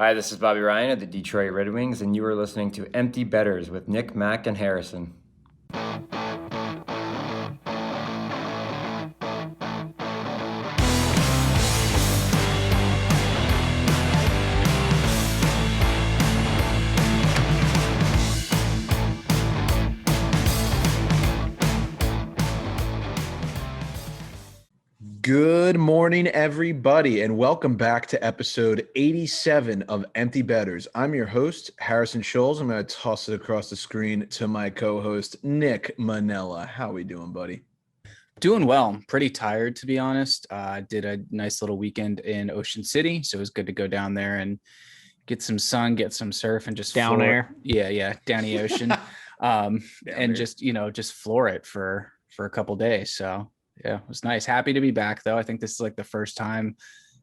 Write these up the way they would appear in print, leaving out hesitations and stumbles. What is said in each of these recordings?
Hi, this is Bobby Ryan of the Detroit Red Wings, and you are listening to Empty Betters with Nick, Mac, and Harrison. Good morning, everybody, and welcome back to episode 87 of Empty Betters. I'm your host, Harrison Scholes. I'm going to toss it across the screen to my co-host, Nick Manella. How we doing, buddy? Doing well. I'm pretty tired, to be honest. Did a nice little weekend in Ocean City, so it was good to go down there and get some sun, get some surf, and just down there. Yeah, down the ocean, and there. just floor it for a couple days. So yeah, it was nice. Happy to be back, though. I think this is like the first time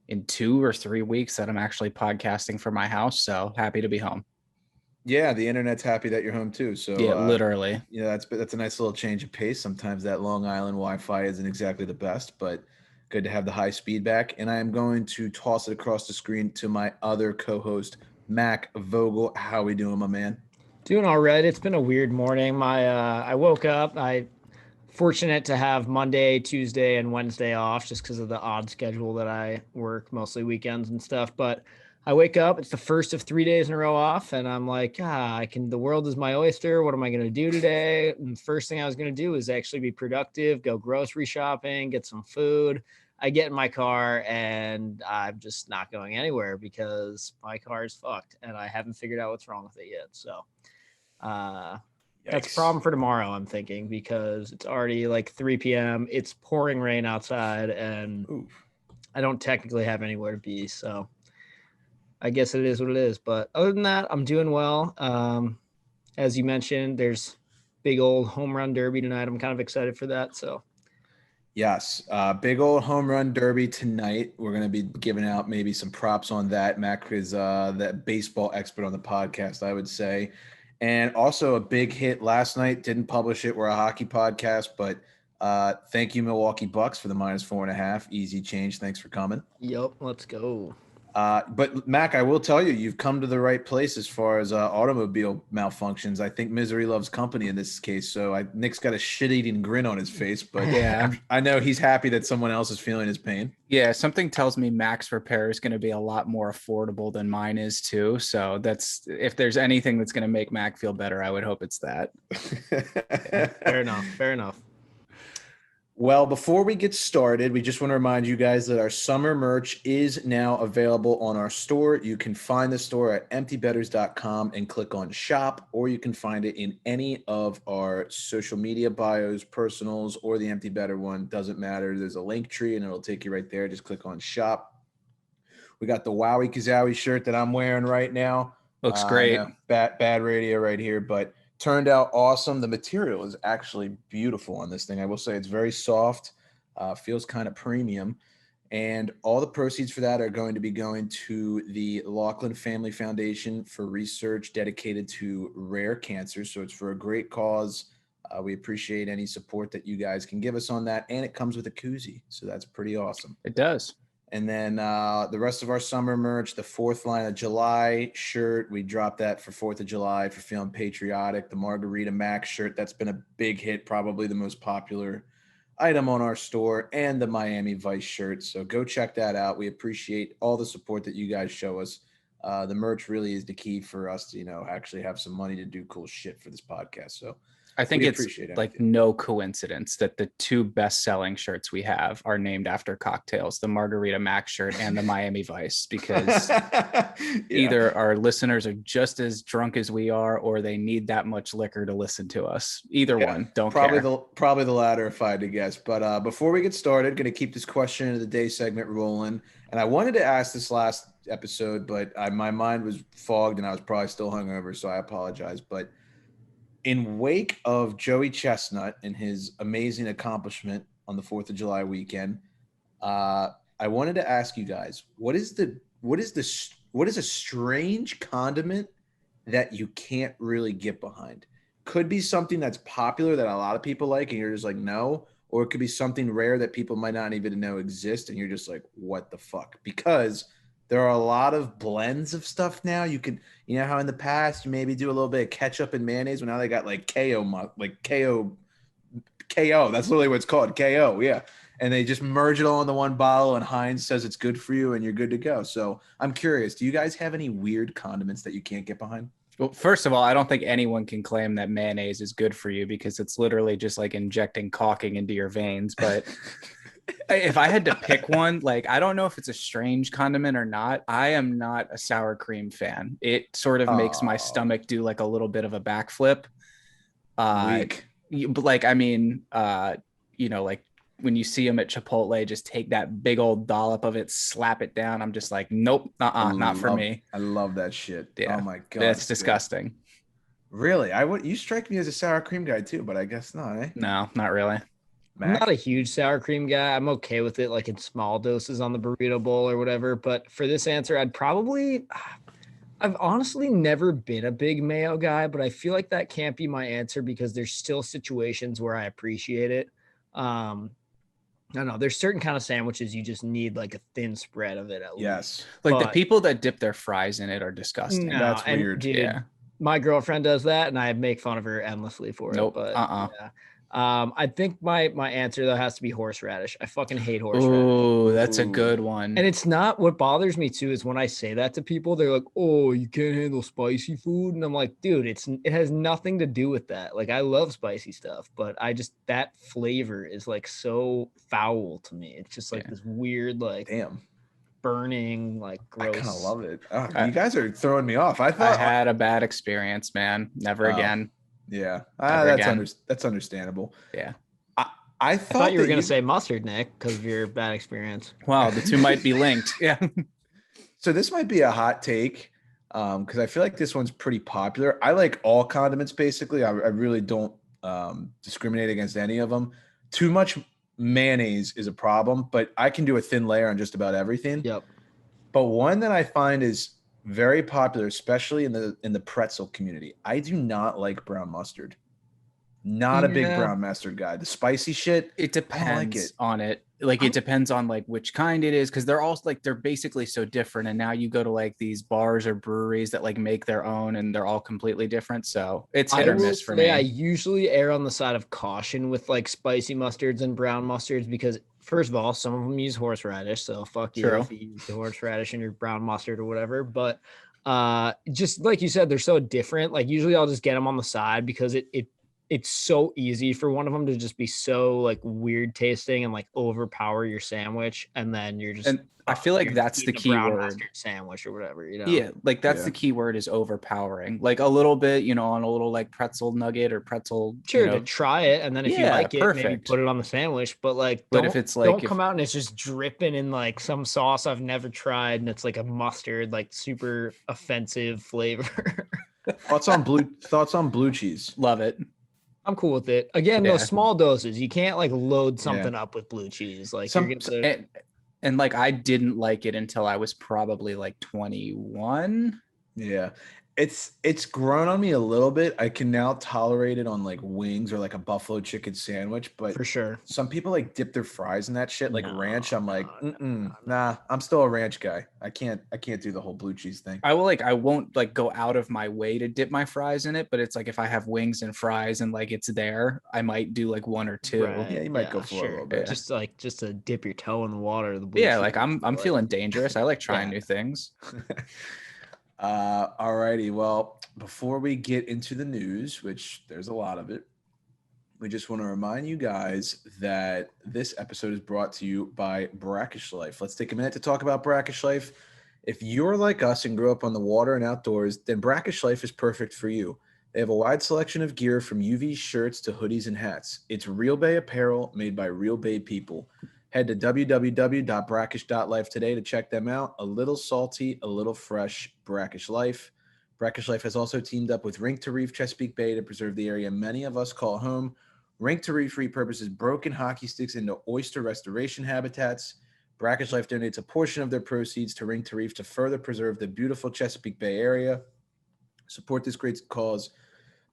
in 2 or 3 weeks that I'm actually podcasting from my house. So happy to be home. Yeah, the internet's happy that you're home too. So yeah, literally. That's a nice little change of pace. Sometimes that Long Island Wi-Fi isn't exactly the best, but good to have the high speed back. And I am going to toss it across the screen to my other co-host, Mac Vogel. How we doing, my man? Doing all right. It's been a weird morning. I woke up. Fortunate to have Monday, Tuesday, and Wednesday off just because of the odd schedule that I work, mostly weekends and stuff. But I wake up, it's the first of 3 days in a row off, and I'm like, the world is my oyster. What am I going to do today? And the first thing I was going to do is actually be productive, go grocery shopping, get some food. I get in my car and I'm just not going anywhere because my car is fucked and I haven't figured out what's wrong with it yet. So, that's a problem for tomorrow, I'm thinking, because it's already like 3 p.m. It's pouring rain outside, and I don't technically have anywhere to be. So I guess it is what it is. But other than that, I'm doing well. As you mentioned, there's big old home run derby tonight. I'm kind of excited for that. So yes, big old home run derby tonight. We're going to be giving out maybe some props on that. Mac is that baseball expert on the podcast, I would say. And also a big hit last night. Didn't publish it. We're a hockey podcast, but thank you, Milwaukee Bucks, for the -4.5. Easy change. Thanks for coming. Yep, let's go. But Mac, I will tell you, you've come to the right place as far as automobile malfunctions. I think misery loves company in this case. So Nick's got a shit-eating grin on his face, but yeah, I know he's happy that someone else is feeling his pain. Yeah, something tells me Mac's repair is going to be a lot more affordable than mine is too. So that's, if there's anything that's going to make Mac feel better, I would hope it's that. Yeah, fair enough. Well, before we get started, we just want to remind you guys that our summer merch is now available on our store. You can find the store at emptybetters.com and click on shop, or you can find it in any of our social media bios, personals, or the Empty Better one. Doesn't matter. There's a link tree and it'll take you right there. Just click on shop. We got the Wowie Kazowi shirt that I'm wearing right now. Looks great. Bad radio right here, but turned out awesome. The material is actually beautiful on this thing. I will say it's very soft, feels kind of premium. And all the proceeds for that are going to be going to the Laughlin Family Foundation for research dedicated to rare cancers. So it's for a great cause. We appreciate any support that you guys can give us on that. And it comes with a koozie. So that's pretty awesome. It does. And then the rest of our summer merch, the 4th line of July shirt, we dropped that for 4th of July for feeling patriotic. The Margarita Max shirt, that's been a big hit, probably the most popular item on our store, and the Miami Vice shirt. So go check that out. We appreciate all the support that you guys show us. The merch really is the key for us to, actually have some money to do cool shit for this podcast. So I think it's like no coincidence that the 2 best-selling shirts we have are named after cocktails, the Margarita Max shirt and the Miami Vice, because either our listeners are just as drunk as we are, or they need that much liquor to listen to us. Either one, don't care. Probably the latter, if I had to guess. But before we get started, going to keep this question of the day segment rolling. And I wanted to ask this last episode, but my mind was fogged and I was probably still hungover, so I apologize. But in wake of Joey Chestnut and his amazing accomplishment on the 4th of July weekend, I wanted to ask you guys, what is a strange condiment that you can't really get behind? Could be something that's popular that a lot of people like and you're just like, no, or it could be something rare that people might not even know exists and you're just like, what the fuck? Because there are a lot of blends of stuff now. You can, you know how in the past you maybe do a little bit of ketchup and mayonnaise, but now they got like KO. That's literally what it's called, KO. Yeah. And they just merge it all into one bottle, and Heinz says it's good for you, and you're good to go. So I'm curious, do you guys have any weird condiments that you can't get behind? Well, first of all, I don't think anyone can claim that mayonnaise is good for you because it's literally just like injecting caulking into your veins. But if I had to pick one, like, I don't know if it's a strange condiment or not. I am not a sour cream fan. It sort of makes my stomach do like a little bit of a backflip. Weak. But like, I mean, like when you see them at Chipotle, just take that big old dollop of it, slap it down. I'm just like, nope, not for me. I love that shit. Yeah. Oh my God. That's disgusting. Really? You strike me as a sour cream guy too, but I guess not, eh? No, not really. I'm not a huge sour cream guy. I'm okay with it like in small doses on the burrito bowl or whatever. But for this answer, I've honestly never been a big mayo guy, but I feel like that can't be my answer because there's still situations where I appreciate it. I don't know. There's certain kind of sandwiches you just need like a thin spread of it at least. Like the people that dip their fries in it are disgusting. No, that's weird. Dude, yeah. My girlfriend does that, and I make fun of her endlessly for it. Nope. But yeah. I think my answer though has to be horseradish. I fucking hate horseradish. Oh, that's a good one. And it's not, what bothers me too is when I say that to people, they're like, "Oh, you can't handle spicy food," and I'm like, "Dude, it has nothing to do with that. Like, I love spicy stuff, but that flavor is like so foul to me. It's just like this weird, like, burning, like, gross. I kind of love it. You guys are throwing me off. I had a bad experience, man. Never again. Yeah, that's understandable. Yeah, I thought you were going to say mustard, Nick, because of your bad experience. Wow, the two might be linked. Yeah. So this might be a hot take because I feel like this one's pretty popular. I like all condiments, basically. I really don't discriminate against any of them. Too much mayonnaise is a problem, but I can do a thin layer on just about everything. Yep. But one that I find is very popular, especially in the pretzel community. I do not like brown mustard. Not a big brown mustard guy. The spicy shit. It depends on it. Like, it depends on like which kind it is, because they're all like, they're basically so different. And now you go to like these bars or breweries that like make their own, and they're all completely different. So it's hit or miss for me. I usually err on the side of caution with like spicy mustards and brown mustards because, first of all, some of them use horseradish, so fuck you if you use the horseradish in your brown mustard or whatever. But just like you said, they're so different. Like, usually I'll just get them on the side because it's so easy for one of them to just be so like weird tasting and like overpower your sandwich, and then you're just. And I feel like that's the key word. Sandwich or whatever, you know. Yeah, like that's the key word is overpowering. Like a little bit, on a little like pretzel nugget or pretzel. Sure, to try it, and then if you like it, maybe put it on the sandwich. But like, if it's like, don't come out and it's just dripping in like some sauce I've never tried, and it's like a mustard, like super offensive flavor. Thoughts on blue cheese? Love it. I'm cool with it. Again, those small doses. You can't like load something up with blue cheese. Like, and like, I didn't like it until I was probably like 21. Yeah. It's grown on me a little bit. I can now tolerate it on like wings or like a buffalo chicken sandwich, but for sure, some people like dip their fries in that shit, like ranch. I'm like, nah, I'm still a ranch guy. I can't do the whole blue cheese thing. I won't like go out of my way to dip my fries in it, but it's like if I have wings and fries and like it's there, I might do like one or two. Right. Yeah, you might go for a little bit. Just to dip your toe in the water. Like I'm feeling dangerous. I like trying new things. All righty. Well, before we get into the news, which there's a lot of it, we just want to remind you guys that this episode is brought to you by Brackish Life. Let's take a minute to talk about Brackish Life. If you're like us and grew up on the water and outdoors, then Brackish Life is perfect for you. They have a wide selection of gear from UV shirts to hoodies and hats. It's Real Bay apparel made by Real Bay people. Head to www.brackish.life today to check them out. A little salty, a little fresh, Brackish Life. Brackish Life has also teamed up with Rink to Reef Chesapeake Bay to preserve the area many of us call home. Rink to Reef repurposes broken hockey sticks into oyster restoration habitats. Brackish Life donates a portion of their proceeds to Rink to Reef to further preserve the beautiful Chesapeake Bay area. Support this great cause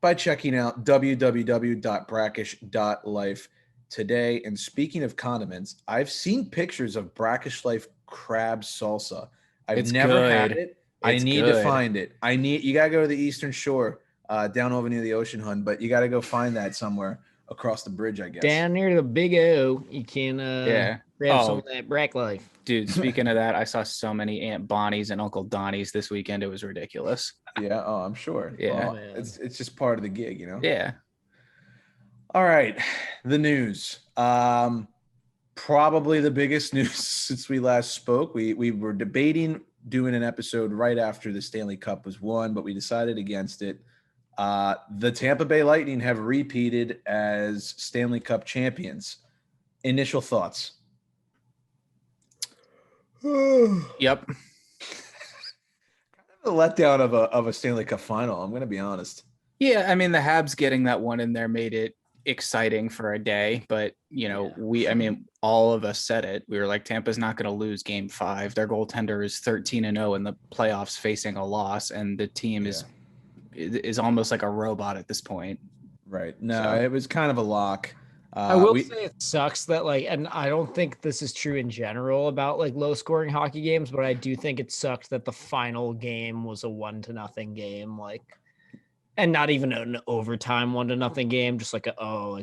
by checking out www.brackish.life today. And speaking of condiments, I've seen pictures of Brackish Life crab salsa. I've never had it. I need to find it. You gotta go to the Eastern Shore, down over near the ocean, hun. But you gotta go find that somewhere across the bridge, I guess. Down near the Big O, you can grab some of that Brack Life. Dude, speaking of that, I saw so many Aunt Bonnies and Uncle Donnies this weekend. It was ridiculous. Yeah. Oh, I'm sure. Yeah. Well, it's just part of the gig, you know. Yeah. All right, the news. Probably the biggest news since we last spoke. We were debating doing an episode right after the Stanley Cup was won, but we decided against it. The Tampa Bay Lightning have repeated as Stanley Cup champions. Initial thoughts? Yep. Kind of a letdown of a Stanley Cup final, I'm going to be honest. Yeah, I mean, the Habs getting that one in there made it exciting for a day, but all of us said it. We were like, Tampa's not going to lose game 5. Their goaltender is 13-0 in the playoffs facing a loss, and the team is almost like a robot at this point. Right. No, it was kind of a lock. I will say it sucks that and I don't think this is true in general about low scoring hockey games, but I do think it sucked that the final game was a 1-0 game, and not even an overtime 1-0 game, just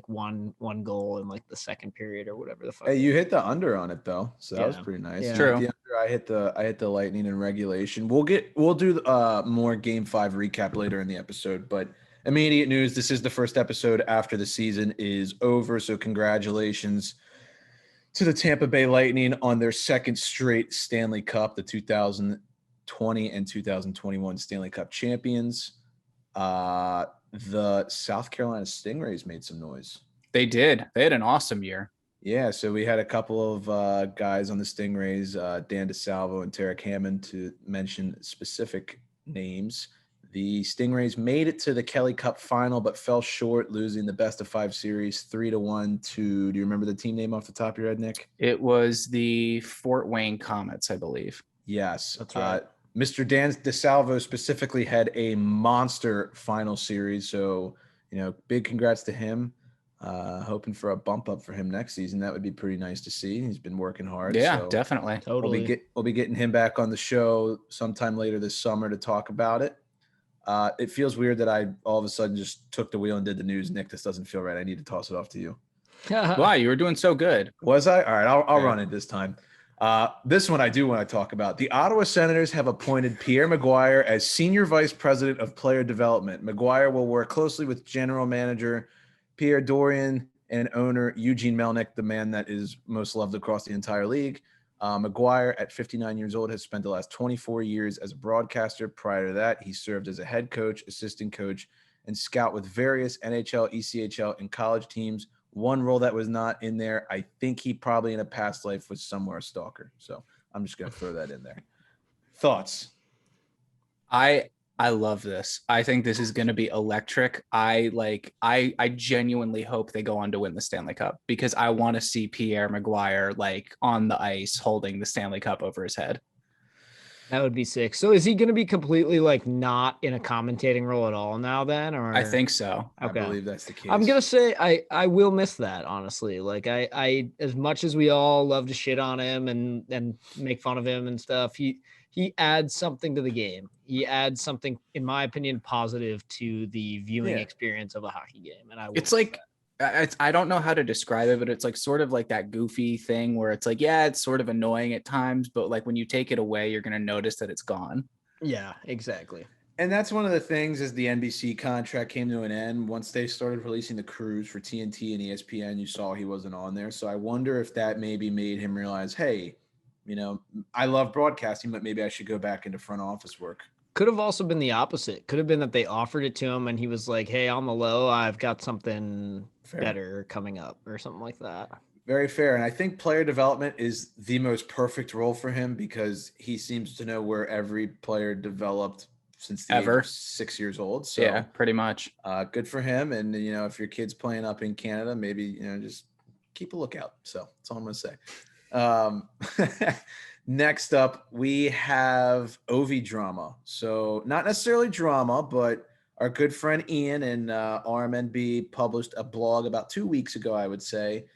one goal in the second period or whatever the fuck. Hey, you hit the under on it though, so that was pretty nice. Yeah. True. I hit the Lightning in regulation. We'll do more Game 5 recap later in the episode, but immediate news: this is the first episode after the season is over, so congratulations to the Tampa Bay Lightning on their second straight Stanley Cup, the 2020 and 2021 Stanley Cup champions. The South Carolina Stingrays made some noise. They did. They had an awesome year. Yeah, so we had a couple of guys on the Stingrays, Dan DeSalvo and Tarek Hammond, to mention specific names. The Stingrays made it to the Kelly Cup final, but fell short, losing the best-of-5 series 3-1 to, do you remember the team name off the top of your head, Nick? It was the Fort Wayne Comets, I believe. Yes. That's right. Mr. Dan DeSalvo specifically had a monster final series, so, big congrats to him. Hoping for a bump up for him next season. That would be pretty nice to see. He's been working hard. Yeah, so definitely. Totally. We'll be getting him back on the show sometime later this summer to talk about it. It feels weird that I all of a sudden just took the wheel and did the news. Nick, this doesn't feel right. I need to toss it off to you. Why? You were doing so good. Was I? All right, I'll run it this time. This one I do want to talk about. The Ottawa Senators have appointed Pierre McGuire as Senior Vice President of Player Development. McGuire will work closely with General Manager Pierre Dorian and owner Eugene Melnick, the man that is most loved across the entire league. McGuire, at 59 years old, has spent the last 24 years as a broadcaster. Prior to that, he served as a head coach, assistant coach, and scout with various NHL, ECHL, and college teams. One role that was not in there, I think he probably in a past life was somewhere a stalker. So I'm just going to throw that in there. Thoughts? I love this. I think this is going to be electric. I genuinely hope they go on to win the Stanley Cup, because I want to see Pierre McGuire on the ice holding the Stanley Cup over his head. That would be sick. So is he going to be completely not in a commentating role at all now then? Or I think so. Okay. I believe that's the case. I'm going to say I will miss that, honestly. I as much as we all love to shit on him and make fun of him and stuff, he adds something to the game. He adds something, in my opinion, positive to the viewing experience of a hockey game. And I don't know how to describe it, but it's sort of like that goofy thing where it's it's sort of annoying at times, but when you take it away, you're going to notice that it's gone. Yeah, exactly. And that's one of the things, as the NBC contract came to an end, once they started releasing the crews for TNT and ESPN, you saw he wasn't on there. So I wonder if that maybe made him realize, hey, I love broadcasting, but maybe I should go back into front office work. Could have also been the opposite. Could have been that they offered it to him and he was like, hey, on the low, I've got something better coming up or something like that. Very fair. And I think player development is the most perfect role for him, because he seems to know where every player developed since the age of 6 years old. So yeah, pretty much. Good for him. And, if your kid's playing up in Canada, maybe, just keep a lookout. So that's all I'm going to say. Next up, we have Ovi drama. So not necessarily drama, but our good friend Ian and RMNB published a blog about 2 weeks ago, I would say,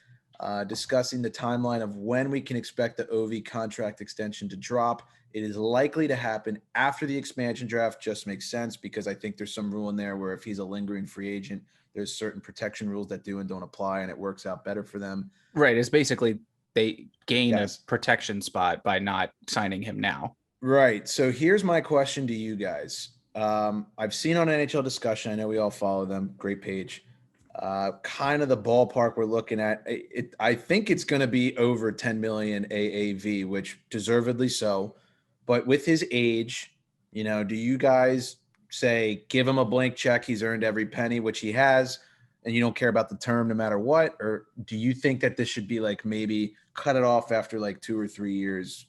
discussing the timeline of when we can expect the OV contract extension to drop. It is likely to happen after the expansion draft. Just makes sense because I think there's some rule in there where if he's a lingering free agent, there's certain protection rules that do and don't apply, and it works out better for them. Right. It's basically they gain a protection spot by not signing him now. Right. So here's my question to you guys. I've seen on NHL Discussion, I know we all follow them, great page, kind of the ballpark we're looking at. I think it's going to be over 10 million AAV, which deservedly so. But with his age, do you guys say, give him a blank check, he's earned every penny, which he has, and you don't care about the term no matter what? Or do you think that this should be like maybe cut it off after like 2 or 3 years?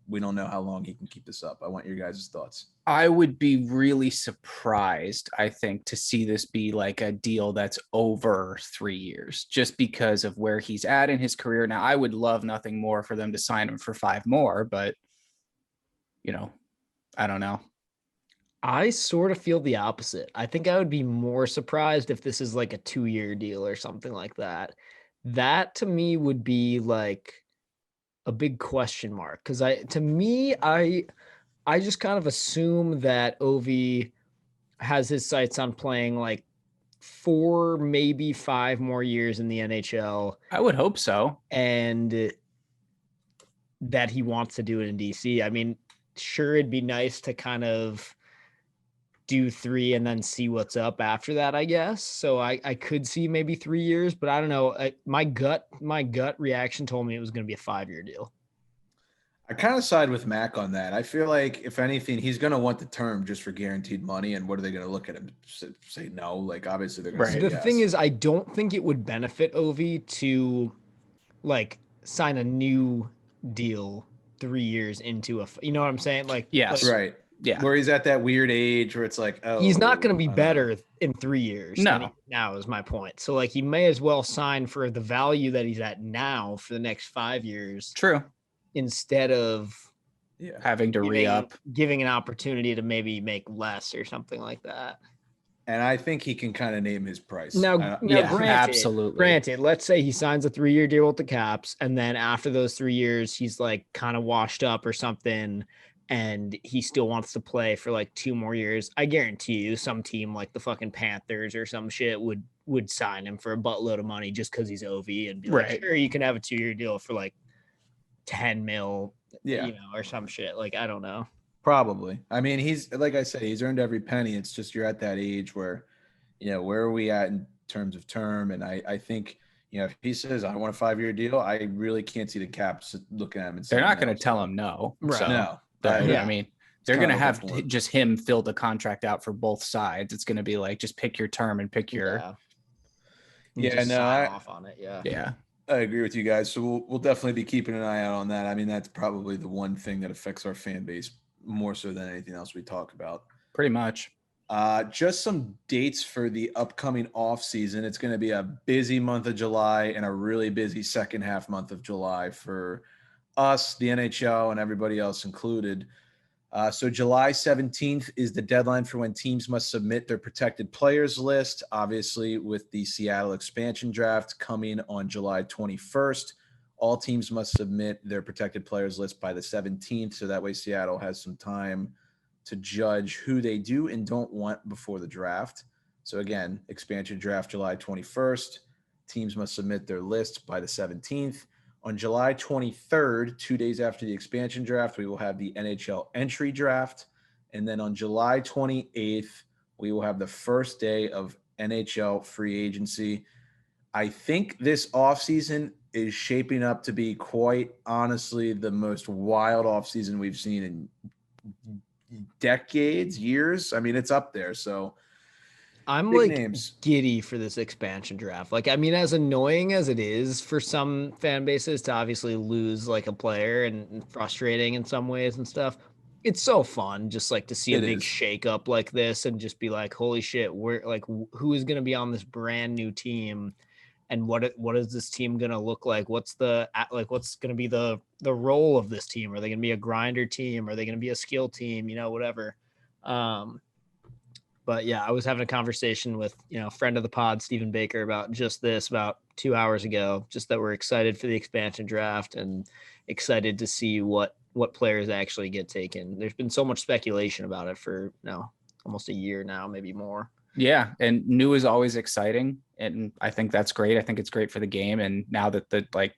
We don't know how long he can keep this up. I want your guys' thoughts. I would be really surprised, I think, to see this be like a deal that's over 3 years, just because of where he's at in his career. Now, I would love nothing more for them to sign him for 5 more, but I don't know. I sort of feel the opposite. I think I would be more surprised if this is like a 2-year deal or something like that. That to me would be like a big question mark. Because I just kind of assume that Ovi has his sights on playing like 4, maybe 5 more years in the NHL. I would hope so. And that he wants to do it in DC. I mean, sure, it'd be nice to kind of do 3 and then see what's up after that, I guess. So I could see maybe 3 years, but I don't know. My gut reaction told me it was going to be a 5-year deal. I kind of side with Mac on that. I feel like if anything, he's going to want the term just for guaranteed money. And what are they going to look at him say no? Like obviously they're going to say The thing is, I don't think it would benefit Ovi to like sign a new deal 3 years into you know what I'm saying? Like, yes, right. Yeah. Where he's at that weird age where it's like, oh, he's not going to be better in 3 years. No. Now is my point. So like he may as well sign for the value that he's at now for the next 5 years. True. Instead of having to re-up. Giving an opportunity to maybe make less or something like that. And I think he can kind of name his price. Now absolutely. Granted, let's say he signs a 3-year deal with the Caps, and then after those 3 years, he's like kind of washed up or something, and he still wants to play for like 2 more years. I guarantee you some team like the fucking Panthers or some shit would sign him for a buttload of money just because he's OV and be like, sure, you can have a 2-year deal for like 10 mil, or some shit. Like, I don't know. Probably. I mean, he's, like I said, he's earned every penny. It's just you're at that age where, where are we at in terms of term? And I think, if he says, I want a 5-year deal, I really can't see the Caps looking at him and saying, they're not going to tell him no. Right. So, no. I mean, they're going to have just him fill the contract out for both sides. It's going to be like, just pick your term and pick your. Off on it. Yeah. I agree with you guys. So we'll definitely be keeping an eye out on that. I mean, that's probably the one thing that affects our fan base more so than anything else we talk about. Pretty much. Just some dates for the upcoming off season. It's going to be a busy month of July and a really busy second half month of July for us, the NHL, and everybody else included. So July 17th is the deadline for when teams must submit their protected players list, obviously with the Seattle expansion draft coming on July 21st. All teams must submit their protected players list by the 17th, so that way Seattle has some time to judge who they do and don't want before the draft. So again, expansion draft July 21st. Teams must submit their list by the 17th. On July 23rd, 2 days after the expansion draft, we will have the NHL entry draft. And then on July 28th, we will have the first day of NHL free agency. I think this offseason is shaping up to be quite honestly the most wild offseason we've seen in decades, years. I mean, it's up there. So I'm like giddy for this expansion draft. Like, I mean, as annoying as it is for some fan bases to obviously lose like a player and frustrating in some ways and stuff, it's so fun just like to see a big shakeup like this and just be like, holy shit, we're like, who is going to be on this brand new team? And what is this team going to look like? What's going to be the role of this team? Are they going to be a grinder team? Are they going to be a skill team? Whatever. But yeah, I was having a conversation with, friend of the pod, Stephen Baker, about just this about 2 hours ago, just that we're excited for the expansion draft and excited to see what players actually get taken. There's been so much speculation about it for almost a year now, maybe more. Yeah. And new is always exciting. And I think that's great. I think it's great for the game. And now that the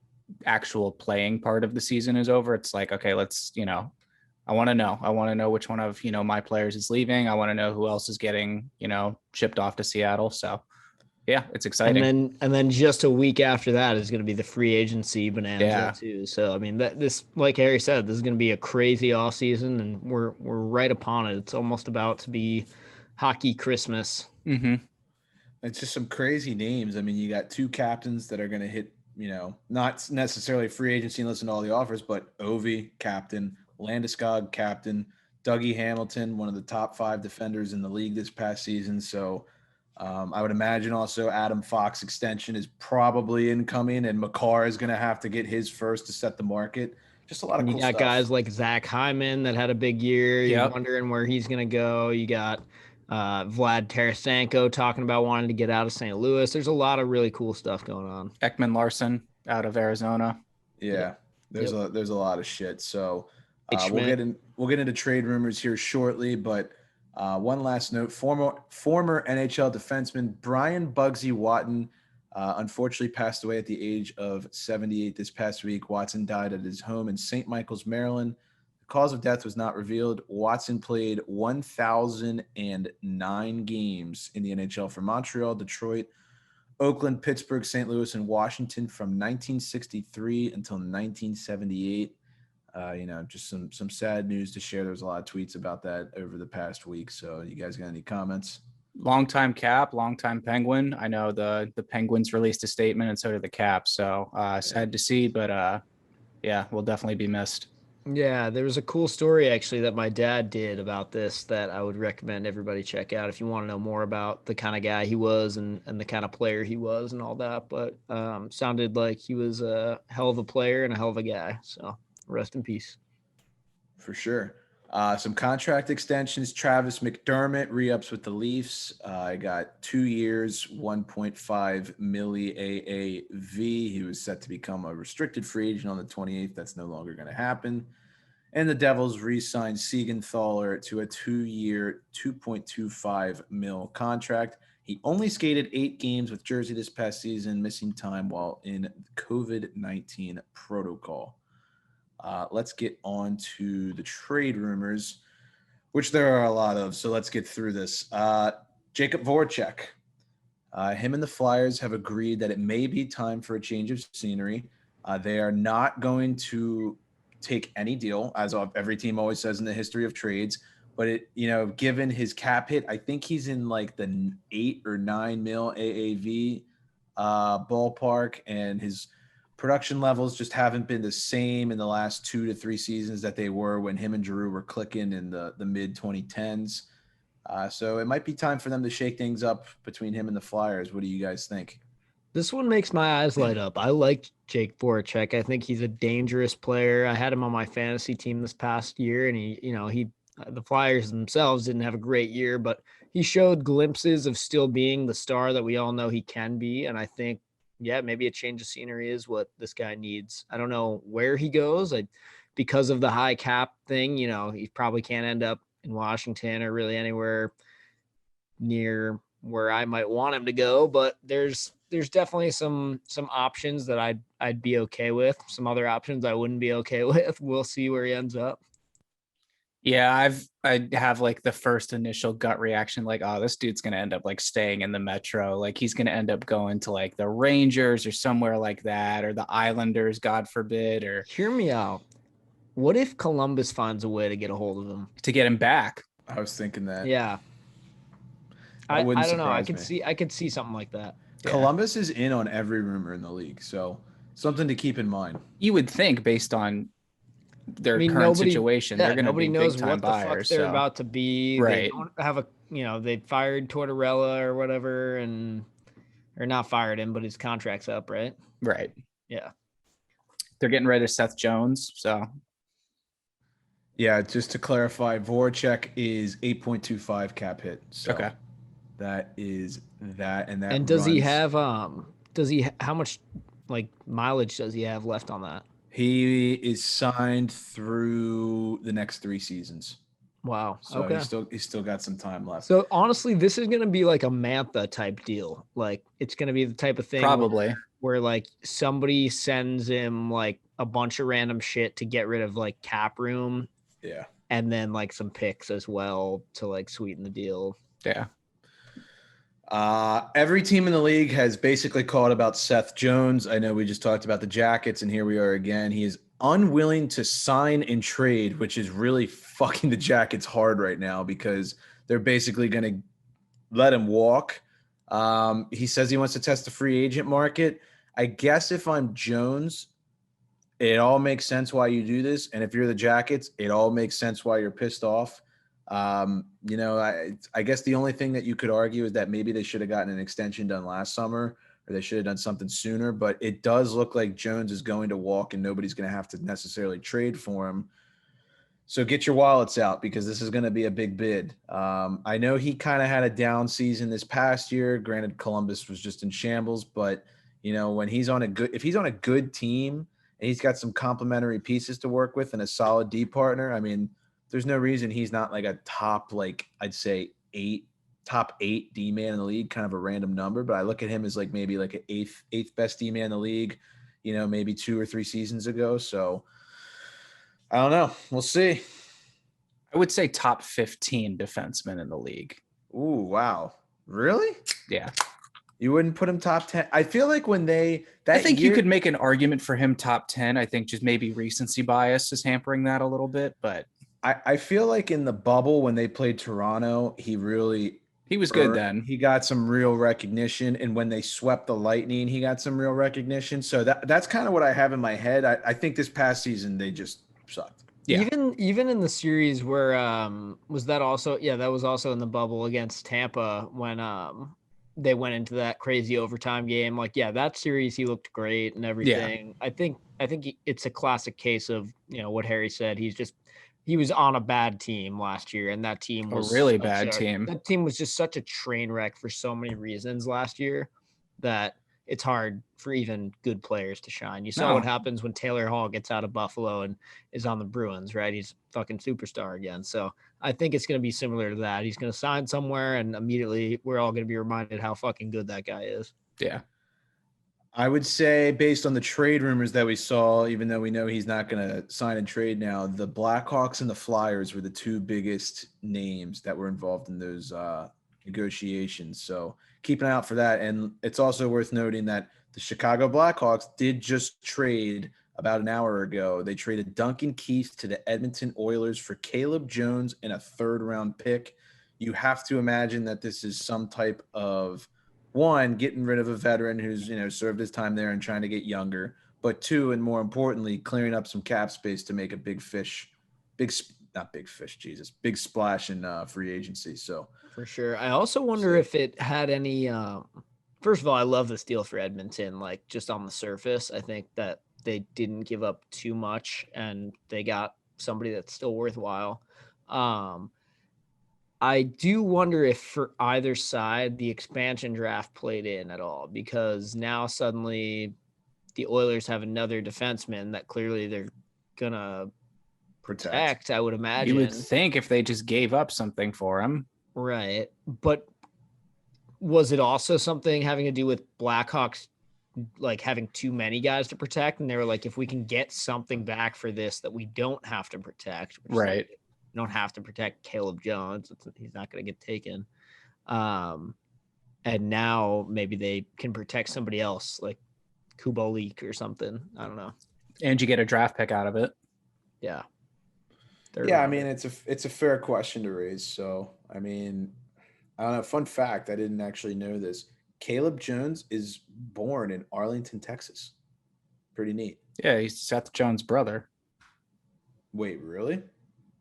actual playing part of the season is over, it's like, okay, let's, I want to know which one of, my players is leaving. I want to know who else is getting, shipped off to Seattle. So yeah, it's exciting. And then just a week after that is going to be the free agency bonanza too. So, I mean, this, like Harry said, this is going to be a crazy off season, and we're right upon it. It's almost about to be hockey Christmas. Mm-hmm. It's just some crazy names. I mean, you got 2 captains that are going to hit, not necessarily free agency and listen to all the offers, but Ovi, captain, Landeskog, captain, Dougie Hamilton, one of the top 5 defenders in the league this past season. So I would imagine also Adam Fox extension is probably incoming, and Makar is going to have to get his first to set the market. Just a lot of cool stuff. You got guys like Zach Hyman that had a big year. You're wondering where he's going to go. You got Vlad Tarasenko talking about wanting to get out of St. Louis. There's a lot of really cool stuff going on. Ekman Larson out of Arizona. Yeah, there's a lot of shit. So we'll get into trade rumors here shortly, but one last note: former NHL defenseman Brian Bugsy Watton unfortunately passed away at the age of 78 this past week. Watson died at his home in St. Michael's, Maryland. The cause of death was not revealed. Watson played 1,009 games in the NHL for Montreal, Detroit, Oakland, Pittsburgh, St. Louis, and Washington from 1963 until 1978. Just some sad news to share. There was a lot of tweets about that over the past week. So you guys got any comments? Longtime Cap, longtime Penguin. I know the Penguins released a statement, and so did the Cap. So sad to see, but we'll definitely be missed. Yeah, there was a cool story actually that my dad did about this that I would recommend everybody check out if you want to know more about the kind of guy he was and the kind of player he was and all that. But sounded like he was a hell of a player and a hell of a guy. So rest in peace. For sure. Some contract extensions. Travis McDermott re-ups with the Leafs. I got 2 years, 1.5 milli AAV. He was set to become a restricted free agent on the 28th. That's no longer going to happen. And the Devils re-signed Siegenthaler to a 2-year, 2.25 mil contract. He only skated 8 games with Jersey this past season, missing time while in COVID-19 protocol. Let's get on to the trade rumors, which there are a lot of. So let's get through this. Jacob Voracek. Him and the Flyers have agreed that it may be time for a change of scenery. They are not going to take any deal, as every team always says in the history of trades. But given his cap hit, I think he's in like the 8 or 9 mil AAV ballpark, and his production levels just haven't been the same in the last 2 to 3 seasons that they were when him and Giroux were clicking in the mid 2010s. So it might be time for them to shake things up between him and the Flyers. What do you guys think? This one makes my eyes light up. I like Jake Voracek. I think he's a dangerous player. I had him on my fantasy team this past year, and the Flyers themselves didn't have a great year, but he showed glimpses of still being the star that we all know he can be. And I think, maybe a change of scenery is what this guy needs. I don't know where he goes. Because of the high cap thing, he probably can't end up in Washington or really anywhere near where I might want him to go. But there's definitely some options that I'd be okay with. Some other options I wouldn't be okay with. We'll see where he ends up. Yeah, I have like the first initial gut reaction, like, oh, this dude's gonna end up like staying in the Metro, like he's gonna end up going to like the Rangers or somewhere like that, or the Islanders, God forbid. Or hear me out. What if Columbus finds a way to get a hold of him? To get him back. I was thinking that. Yeah. I don't know. I could see something like that. Columbus is in on every rumor in the league, so something to keep in mind. You would think based on their current situation, they're going to be big time buyers. They're about to be. Right. They don't have they fired Tortorella or whatever, or not fired him, but his contract's up, right? Right. Yeah. They're getting rid of Seth Jones, so. Yeah, just to clarify, Voracek is 8.25 cap hit. So Okay. that is that, and that. And does he have how much like mileage does he have left on that? He is signed through the next 3 seasons. Wow. So Okay. he's still got some time left. So honestly, this is gonna be like a Mantha type deal. Like it's gonna be the type of thing Probably. where like somebody sends him like a bunch of random shit to get rid of like cap room. Yeah. And then like some picks as well to like sweeten the deal. Yeah. Every team in the league has basically called about Seth Jones. I know we just talked about the Jackets, and here we are again. He is unwilling to sign and trade, which is really fucking the Jackets hard right now because they're basically going to let him walk. He says he wants to test the free agent market. I guess if I'm Jones, it all makes sense why you do this. And if you're the Jackets, it all makes sense why you're pissed off. I guess the only thing that you could argue is that maybe they should have gotten an extension done last summer, or they should have done something sooner. But it does look like Jones is going to walk and nobody's going to have to necessarily trade for him. So get your wallets out because this is going to be a big bid. I know he kind of had a down season this past year. Granted, Columbus was just in shambles, but when if he's on a good team and he's got some complementary pieces to work with and a solid D partner, I mean, there's no reason he's not like a top, like I'd say top 8 D man in the league, kind of a random number. But I look at him as like maybe like an eighth best D man in the league, maybe 2 or 3 seasons ago. So I don't know. We'll see. I would say top 15 defenseman in the league. Ooh, wow. Really? Yeah. You wouldn't put him top 10? I feel like I think you could make an argument for him top 10. I think just maybe recency bias is hampering that a little bit, but I feel like in the bubble when they played Toronto, he was good then. He got some real recognition, and when they swept the Lightning, he got some real recognition. So that's kind of what I have in my head. I think this past season they just sucked. Yeah. Even in the series where was that also that was also in the bubble against Tampa when they went into that crazy overtime game. Like that series he looked great and everything. Yeah. I think it's a classic case of what Harry said. He was on a bad team last year, and that team was a really bad team. That team was just such a train wreck for so many reasons last year that it's hard for even good players to shine. You saw what happens when Taylor Hall gets out of Buffalo and is on the Bruins, right? He's a fucking superstar again. So I think it's going to be similar to that. He's going to sign somewhere, and immediately we're all going to be reminded how fucking good that guy is. Yeah. I would say based on the trade rumors that we saw, even though we know he's not going to sign and trade now, the Blackhawks and the Flyers were the 2 biggest names that were involved in those negotiations. So keep an eye out for that. And it's also worth noting that the Chicago Blackhawks did just trade about an hour ago. They traded Duncan Keith to the Edmonton Oilers for Caleb Jones and a 3rd-round pick. You have to imagine that this is some type of one, getting rid of a veteran who's, served his time there and trying to get younger, but 2, and more importantly, clearing up some cap space to make a big splash in free agency. So for sure. I also wonder if it had any, first of all, I love this deal for Edmonton. Like just on the surface, I think that they didn't give up too much and they got somebody that's still worthwhile. I do wonder if for either side, the expansion draft played in at all, because now suddenly the Oilers have another defenseman that clearly they're going to protect, I would imagine. You would think if they just gave up something for him. Right. But was it also something having to do with Blackhawks, like having too many guys to protect? And they were like, if we can get something back for this that we don't have to protect. Right. Like, don't have to protect Caleb Jones. He's not going to get taken. And now maybe they can protect somebody else like Kubalik or something. I don't know. And you get a draft pick out of it. Yeah. I mean, it's a fair question to raise. So, I mean, I don't know. Fun fact, I didn't actually know this. Caleb Jones is born in Arlington, Texas. Pretty neat. Yeah, he's Seth Jones' brother. Wait, really?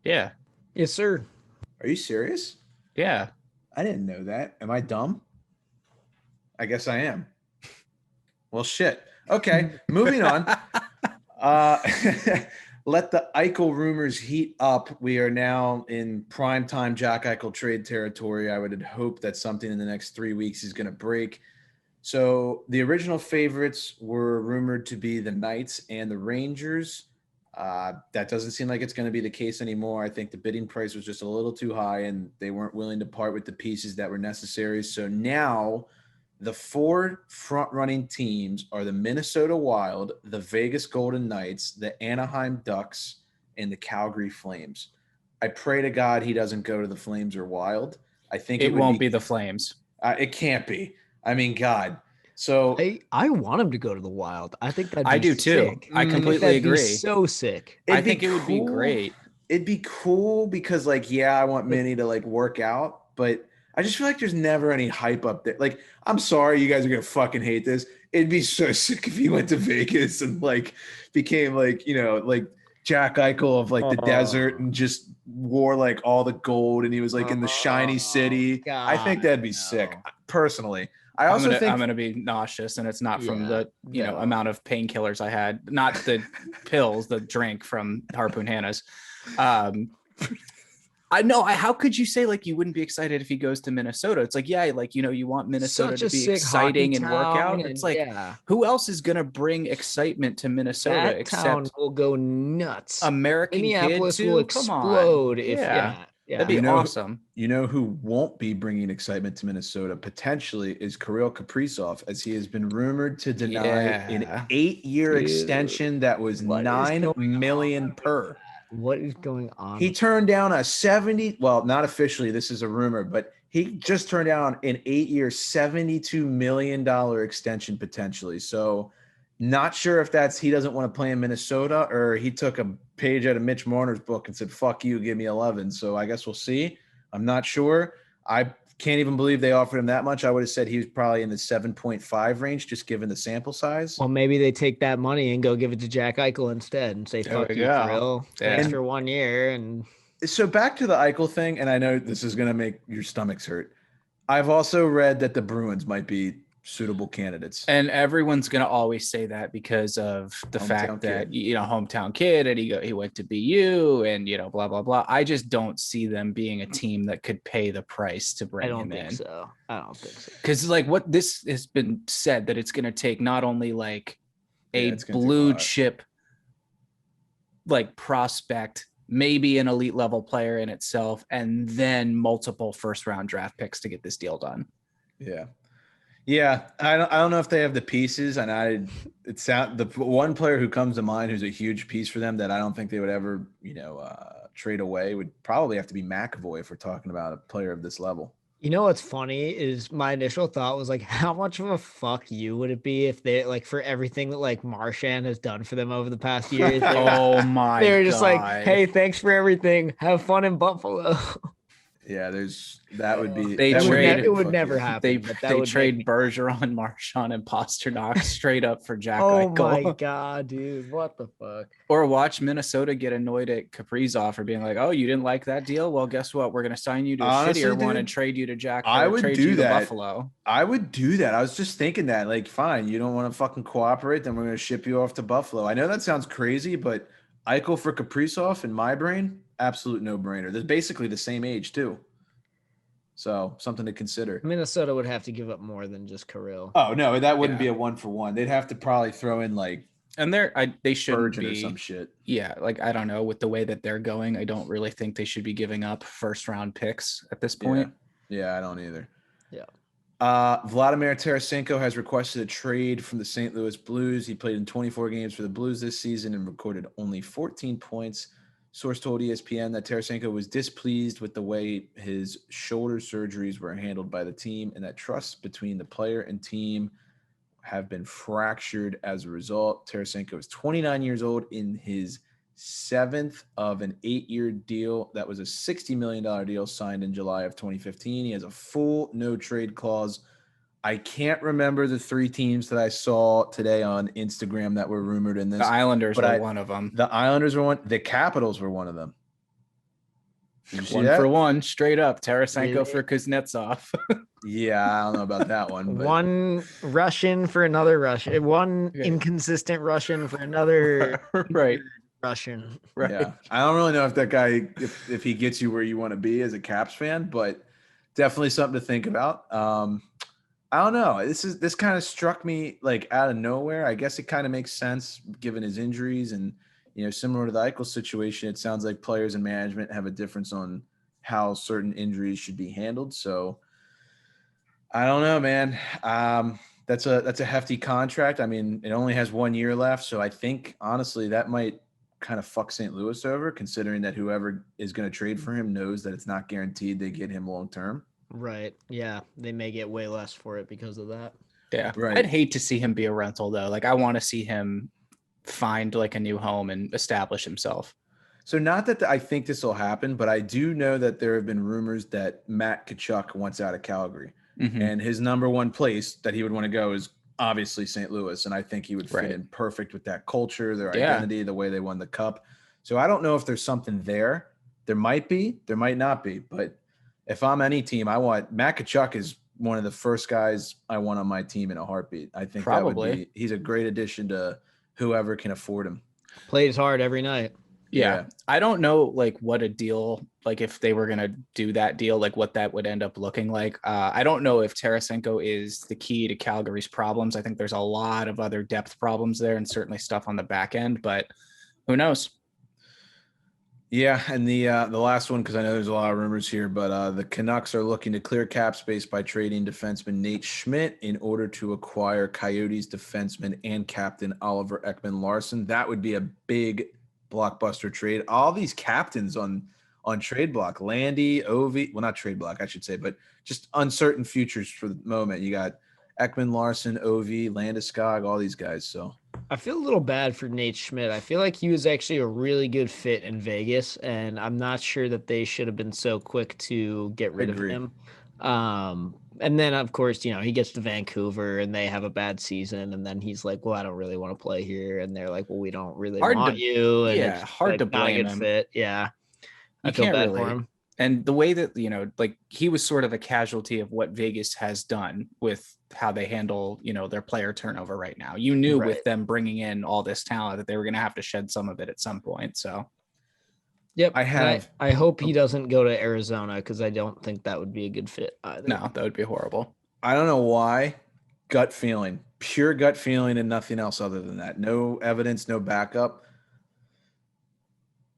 Yeah. Yes, sir. Are you serious? Yeah. I didn't know that. Am I dumb? I guess I am. Well, shit. Okay, moving on. let the Eichel rumors heat up. We are now in primetime Jack Eichel trade territory. I would hope that something in the next 3 weeks is going to break. So the original favorites were rumored to be the Knights and the Rangers. That doesn't seem like it's going to be the case anymore. I think the bidding price was just a little too high and they weren't willing to part with the pieces that were necessary. So now the 4 front-running teams are the Minnesota Wild, the Vegas Golden Knights, the Anaheim Ducks, and the Calgary Flames. I pray to God he doesn't go to the Flames or Wild. I think it won't be the Flames. It can't be. I mean, God. So I want him to go to the Wild. I think that'd be I do too. sick. I completely agree. So sick. I think it would be great. It'd be cool because, like, yeah, I want Minnie to like work out, but I just feel like there's never any hype up there. Like, I'm sorry, you guys are gonna fucking hate this. It'd be so sick if he went to Vegas and like became like, you know, like Jack Eichel of like the desert and just wore like all the gold and he was like in the shiny city. God, I think that'd be sick, personally. I also think I'm gonna be nauseous, and it's not from the amount of painkillers I had, not the pills, the drink from Harpoon Hannah's. I know. How could you say like you wouldn't be excited if he goes to Minnesota? It's like, yeah, like, you know, you want Minnesota to be exciting and work out. It's like, who else is gonna bring excitement to Minnesota that except town will go nuts. American Minneapolis kid too? will explode. If that'd be awesome. You know who won't be bringing excitement to Minnesota potentially is Kirill Kaprizov, as he has been rumored to deny an 8-year extension that was $9 million per. What is going on? He turned down a 70. Well, not officially. This is a rumor, but he just turned down an 8-year, $72 million extension potentially. So, not sure if that's he doesn't want to play in Minnesota or he took a page out of Mitch Marner's book and said, "Fuck you, give me 11." So I guess we'll see. I'm not sure. I can't even believe they offered him that much. I would have said he was probably in the 7.5 range, just given the sample size. Well, maybe they take that money and go give it to Jack Eichel instead and say, "Fuck you, Kirill. Thanks for 1 year." And so back to the Eichel thing, and I know this is going to make your stomachs hurt. I've also read that the Bruins might be suitable candidates, and everyone's going to always say that because of the fact that, you know, hometown kid, and he went to BU and, you know, blah blah blah. I just don't see them being a team that could pay the price to bring him in. I don't think so. Because like what this has been said that it's going to take not only like a blue chip like prospect, maybe an elite level player in itself, and then multiple first round draft picks to get this deal done. Yeah, I don't know if they have the pieces, and the one player who comes to mind who's a huge piece for them that I don't think they would ever, you know, trade away would probably have to be McAvoy if we're talking about a player of this level. You know what's funny is my initial thought was like, how much of a fuck you would it be if they like for everything that like Marchand has done for them over the past years? They were just like, hey, thanks for everything. Have fun in Buffalo. Yeah, that would be. It would never happen. They trade Bergeron, Marchand, and Pasternak straight up for Jack Eichel. Oh my god, dude! What the fuck? Or watch Minnesota get annoyed at Kaprizov for being like, "Oh, you didn't like that deal? Well, guess what? We're going to sign you to a shittier one and trade you to Jack. I would do that. Buffalo. I would do that. I was just thinking that, like, fine, you don't want to fucking cooperate, then we're going to ship you off to Buffalo. I know that sounds crazy, but Eichel for Kaprizov in my brain. Absolute no-brainer. They're basically the same age too, so something to consider. Minnesota would have to give up more than just Kirill. Oh no, that wouldn't be a 1-for-1. They'd have to probably throw in like, and they shouldn't be or some shit. Yeah, like I don't know, with the way that they're going, I don't really think they should be giving up first-round picks at this point. Yeah, I don't either. Yeah. Vladimir Tarasenko has requested a trade from the St. Louis Blues. He played in 24 games for the Blues this season and recorded only 14 points. Source told ESPN that Tarasenko was displeased with the way his shoulder surgeries were handled by the team and that trust between the player and team have been fractured as a result. Tarasenko is 29 years old in his 7th of an 8-year deal. That was a $60 million deal signed in July of 2015. He has a full no-trade clause. I can't remember the 3 teams that I saw today on Instagram that were rumored in this. The Islanders were one of them. The Islanders were one. The Capitals were one of them. One for one, straight up. Tarasenko for Kuznetsov. Yeah, I don't know about that one. But... One Russian for another Russian. One inconsistent Russian for another. Right. Russian. Right. Yeah, I don't really know if that guy, if he gets you where you want to be as a Caps fan, but definitely something to think about. I don't know. This kind of struck me like out of nowhere. I guess it kind of makes sense given his injuries and similar to the Eichel situation. It sounds like players and management have a difference on how certain injuries should be handled. So I don't know, man. That's a hefty contract. I mean, it only has 1 year left, so I think honestly that might kind of fuck St. Louis over, considering that whoever is going to trade for him knows that it's not guaranteed they get him long term. Right. Yeah. They may get way less for it because of that. Yeah. Right. I'd hate to see him be a rental though. Like I want to see him find like a new home and establish himself. So not that I think this will happen, but I do know that there have been rumors that Matt Tkachuk wants out of Calgary. Mm-hmm. And his number one place that he would want to go is obviously St. Louis. And I think he would fit Right. in perfect with that culture, their identity, the way they won the cup. So I don't know if there's something there. There might be, there might not be. But if I'm any team, I want Matt Tkachuk is one of the first guys I want on my team in a heartbeat. I think that would be, he's a great addition to whoever can afford him. Plays hard every night. Yeah. I don't know like what a deal, like if they were going to do that deal, like what that would end up looking like. I don't know if Tarasenko is the key to Calgary's problems. I think there's a lot of other depth problems there and certainly stuff on the back end, but who knows? Yeah, and the last one, because I know there's a lot of rumors here, but the Canucks are looking to clear cap space by trading defenseman Nate Schmidt in order to acquire Coyotes defenseman and captain Oliver Ekman-Larsson. That would be a big blockbuster trade. All these captains on trade block, Landy, Ovi, well, not trade block, I should say, but just uncertain futures for the moment. You got Ekman-Larsson, Ovi, Landeskog, all these guys. So I feel a little bad for Nate Schmidt. I feel like he was actually a really good fit in Vegas, and I'm not sure that they should have been so quick to get rid of him. And then, of course, he gets to Vancouver and they have a bad season, and then he's like, well, I don't really want to play here. And they're like, well, we don't really want you. And yeah, hard to blame him. Fit. Yeah. I You feel can't bad really. for him. And the way that, like he was sort of a casualty of what Vegas has done with how they handle, their player turnover right now. You knew with them bringing in all this talent that they were going to have to shed some of it at some point. So, yep. I hope he doesn't go to Arizona because I don't think that would be a good fit either. No, that would be horrible. I don't know why. Gut feeling, pure gut feeling, and nothing else other than that. No evidence, no backup.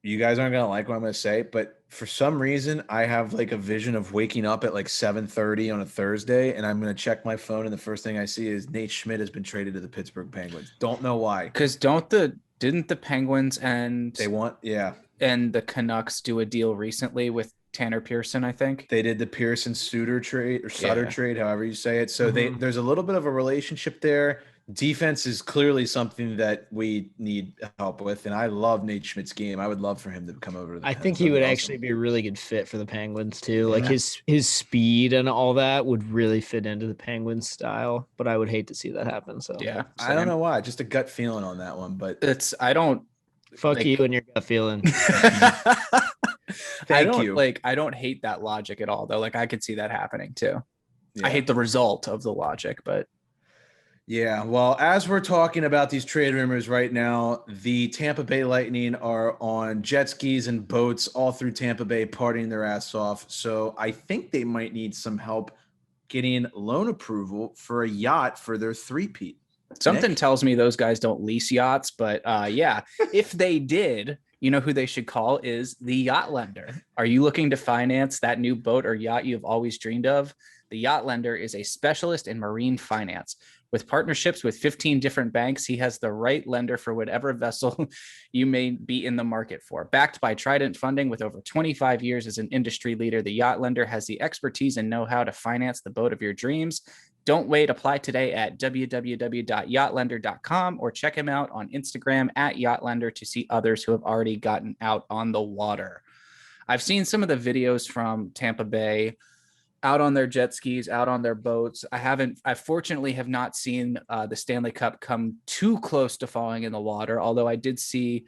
You guys aren't gonna like what I'm gonna say, but for some reason, I have like a vision of waking up at like 7:30 on a Thursday, and I'm gonna check my phone, and the first thing I see is Nate Schmidt has been traded to the Pittsburgh Penguins. Don't know why. Because didn't the Penguins and the Canucks do a deal recently with Tanner Pearson? I think they did the Pearson Sutter trade or Sutter trade, however you say it. So there's a little bit of a relationship there. Defense is clearly something that we need help with, and I love Nate Schmidt's game. I would love for him to come over to the I think he would actually be a really good fit for the Penguins too. Yeah. Like his speed and all that would really fit into the Penguins style, but I would hate to see that happen. So yeah, I don't know why, just a gut feeling on that one, but fuck you and your gut feeling. Thank you. I don't hate that logic at all though. Like I could see that happening too. Yeah. I hate the result of the logic, but yeah, well, as we're talking about these trade rumors right now, the Tampa Bay Lightning are on jet skis and boats all through Tampa Bay, partying their ass off. So I think they might need some help getting loan approval for a yacht for their three-peat. Something tells me those guys don't lease yachts, but yeah, if they did, you know who they should call is the yacht lender. Are you looking to finance that new boat or yacht you've always dreamed of? The yacht lender is a specialist in marine finance. With partnerships with 15 different banks, he has the right lender for whatever vessel you may be in the market for. Backed by Trident Funding with over 25 years as an industry leader, the yacht lender has the expertise and know-how to finance the boat of your dreams. Don't wait. Apply today at www.yachtlender.com or check him out on Instagram at yachtlender to see others who have already gotten out on the water. I've seen some of the videos from Tampa Bay out on their jet skis, out on their boats. I fortunately have not seen the Stanley Cup come too close to falling in the water, although I did see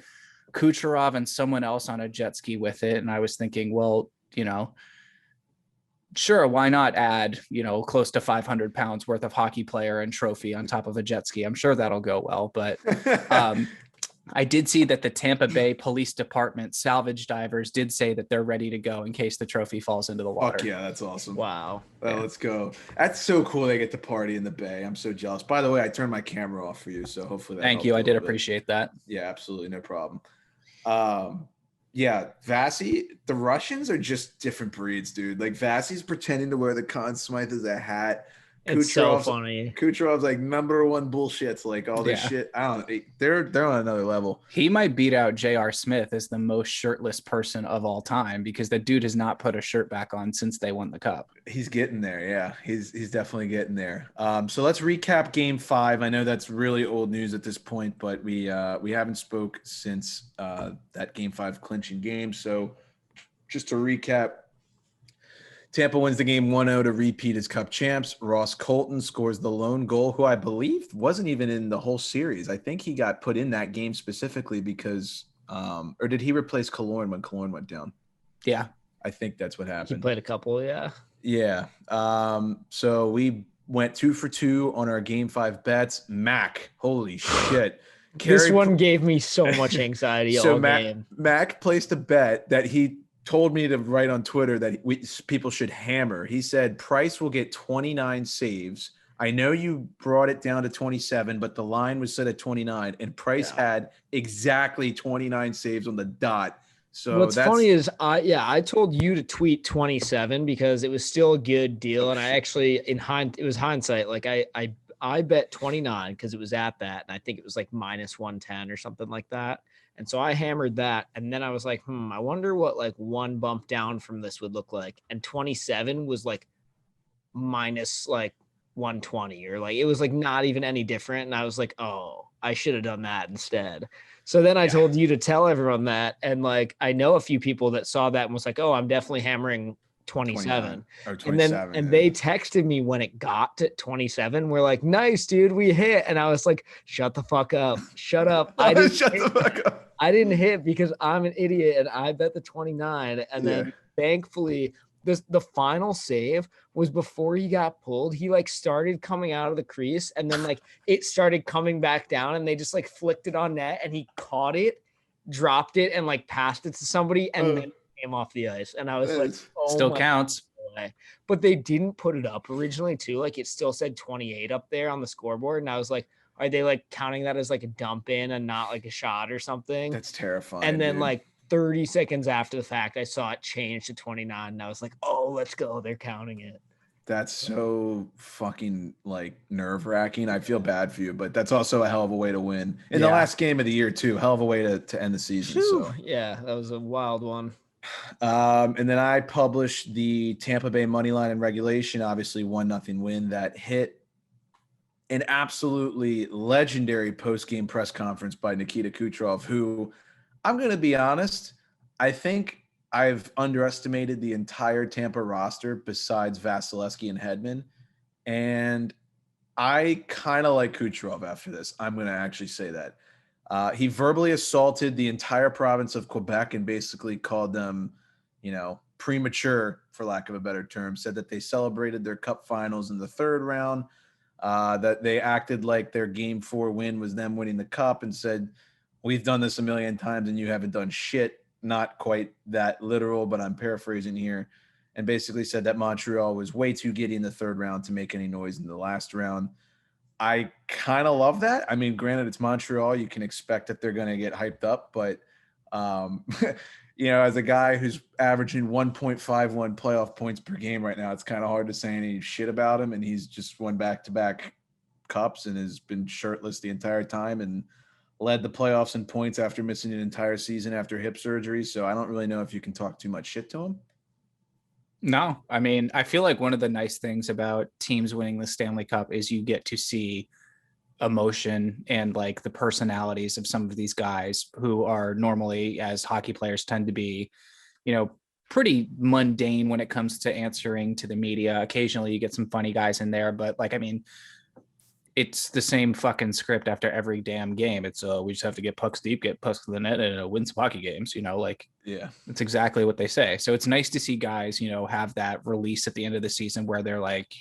Kucherov and someone else on a jet ski with it. And I was thinking, well, sure, why not add, close to 500 pounds worth of hockey player and trophy on top of a jet ski? I'm sure that'll go well, but I did see that the Tampa Bay Police Department salvage divers did say that they're ready to go in case the trophy falls into the water. Fuck yeah, that's awesome. Wow. Well, let's go. That's so cool they get to party in the Bay. I'm so jealous. By the way, I turned my camera off for you, so hopefully that Thank you. I helped a did little bit. appreciate that. Yeah, absolutely. No problem. Yeah, Vasi, the Russians are just different breeds, dude. Like Vasi's pretending to wear the Conn Smythe as a hat. It's so funny. Kucherov's like number one bullshits, like all this shit. I don't know. They're on another level. He might beat out J.R. Smith as the most shirtless person of all time because the dude has not put a shirt back on since they won the cup. He's getting there. Yeah, he's definitely getting there. So let's recap Game 5. I know that's really old news at this point, but we haven't spoke since that Game 5 clinching game. So just to recap. Tampa wins the game 1-0 to repeat as Cup champs. Ross Colton scores the lone goal, who I believe wasn't even in the whole series. I think he got put in that game specifically because or did he replace Killorn when Killorn went down? Yeah. I think that's what happened. He played a couple, yeah. Yeah. So we went 2 for 2 on our Game 5 bets. Mac, holy shit. This one gave me so much anxiety all game. Mac placed a bet that he told me to write on Twitter that people should hammer. He said Price will get 29 saves. I know you brought it down to 27, but the line was set at 29, and Price had exactly 29 saves on the dot. So what's funny is I told you to tweet 27 because it was still a good deal, and I actually it was hindsight. Like I bet 29 because it was at that, and I think it was like minus 110 or something like that. And so I hammered that. And then I was like, I wonder what like one bump down from this would look like. And 27 was like minus like 120 or like, it was like not even any different. And I was like, oh, I should have done that instead. So then I told you to tell everyone that. And like, I know a few people that saw that and was like, oh, I'm definitely hammering 27. And they texted me when it got to 27. We're like, nice, dude, we hit. And I was like, shut the fuck up. Shut up. I didn't hit because I'm an idiot and I bet the 29. And then thankfully the final save was before he got pulled. He like started coming out of the crease and then like it started coming back down and they just like flicked it on net and he caught it, dropped it and like passed it to somebody and then came off the ice. And I was like, oh, still counts. God. But they didn't put it up originally too. Like it still said 28 up there on the scoreboard. And I was like, are they like counting that as like a dump in and not like a shot or something? That's terrifying. And then like 30 seconds after the fact, I saw it change to 29 and I was like, oh, let's go. They're counting it. That's so fucking like nerve wracking. I feel bad for you, but that's also a hell of a way to win in the last game of the year too. Hell of a way to end the season. So yeah, that was a wild one. And then I published the Tampa Bay money line in regulation, obviously 1-0 win that hit an absolutely legendary post-game press conference by Nikita Kucherov, who I'm going to be honest, I think I've underestimated the entire Tampa roster besides Vasilevsky and Hedman. And I kind of like Kucherov after this. I'm going to actually say that. He verbally assaulted the entire province of Quebec and basically called them, premature, for lack of a better term, said that they celebrated their cup finals in the third round, that they acted like their game 4 win was them winning the cup and said, we've done this a million times and you haven't done shit. Not quite that literal, but I'm paraphrasing here. And basically said that Montreal was way too giddy in the third round to make any noise in the last round. I kind of love that. I mean, granted, it's Montreal. You can expect that they're going to get hyped up. But, as a guy who's averaging 1.51 playoff points per game right now, it's kind of hard to say any shit about him. And he's just won back-to-back cups and has been shirtless the entire time and led the playoffs in points after missing an entire season after hip surgery. So I don't really know if you can talk too much shit to him. No, I mean, I feel like one of the nice things about teams winning the Stanley Cup is you get to see emotion and like the personalities of some of these guys who are normally, as hockey players tend to be, pretty mundane when it comes to answering to the media. Occasionally you get some funny guys in there, but like, I mean, it's the same fucking script after every damn game. It's we just have to get pucks deep, get pucks to the net, and win some hockey games. It's exactly what they say. So it's nice to see guys, have that release at the end of the season where they're like,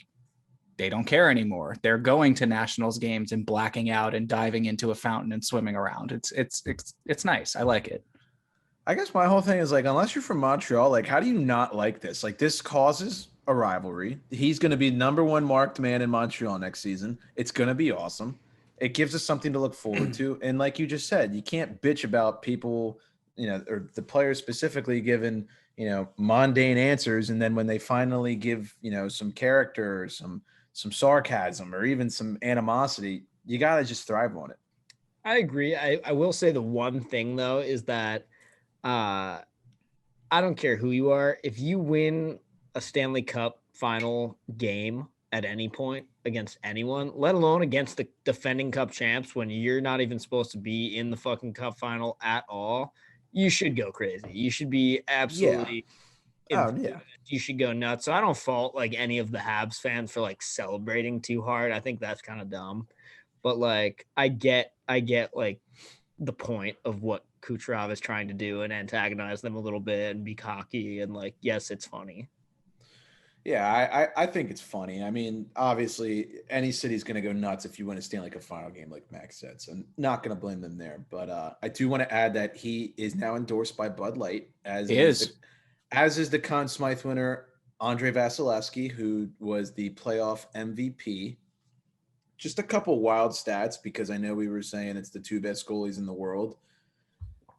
they don't care anymore. They're going to Nationals games and blacking out and diving into a fountain and swimming around. It's nice. I like it. I guess my whole thing is like, unless you're from Montreal, like, how do you not like this? Like, this causes a rivalry. He's going to be number one marked man in Montreal next season. It's going to be awesome. It gives us something to look forward to. And like you just said, you can't bitch about people, or the players specifically given, mundane answers. And then when they finally give, some character or some sarcasm or even some animosity, you got to just thrive on it. I agree. I will say the one thing, though, is that I don't care who you are. If you win a Stanley Cup final game at any point against anyone, let alone against the defending Cup champs, when you're not even supposed to be in the fucking Cup final at all, you should go crazy. You should be absolutely you should go nuts. So I don't fault like any of the Habs fans for like celebrating too hard. I think that's kind of dumb. But like I get like the point of what Kucherov is trying to do and antagonize them a little bit and be cocky and like, yes, it's funny. Yeah, I think it's funny. I mean, obviously, any city's going to go nuts if you win a Stanley Cup final game, like Max said. So I'm not going to blame them there. But I do want to add that he is now endorsed by Bud Light, as is the Conn Smythe winner, Andrei Vasilevsky, who was the playoff MVP. Just a couple wild stats, because I know we were saying it's the two best goalies in the world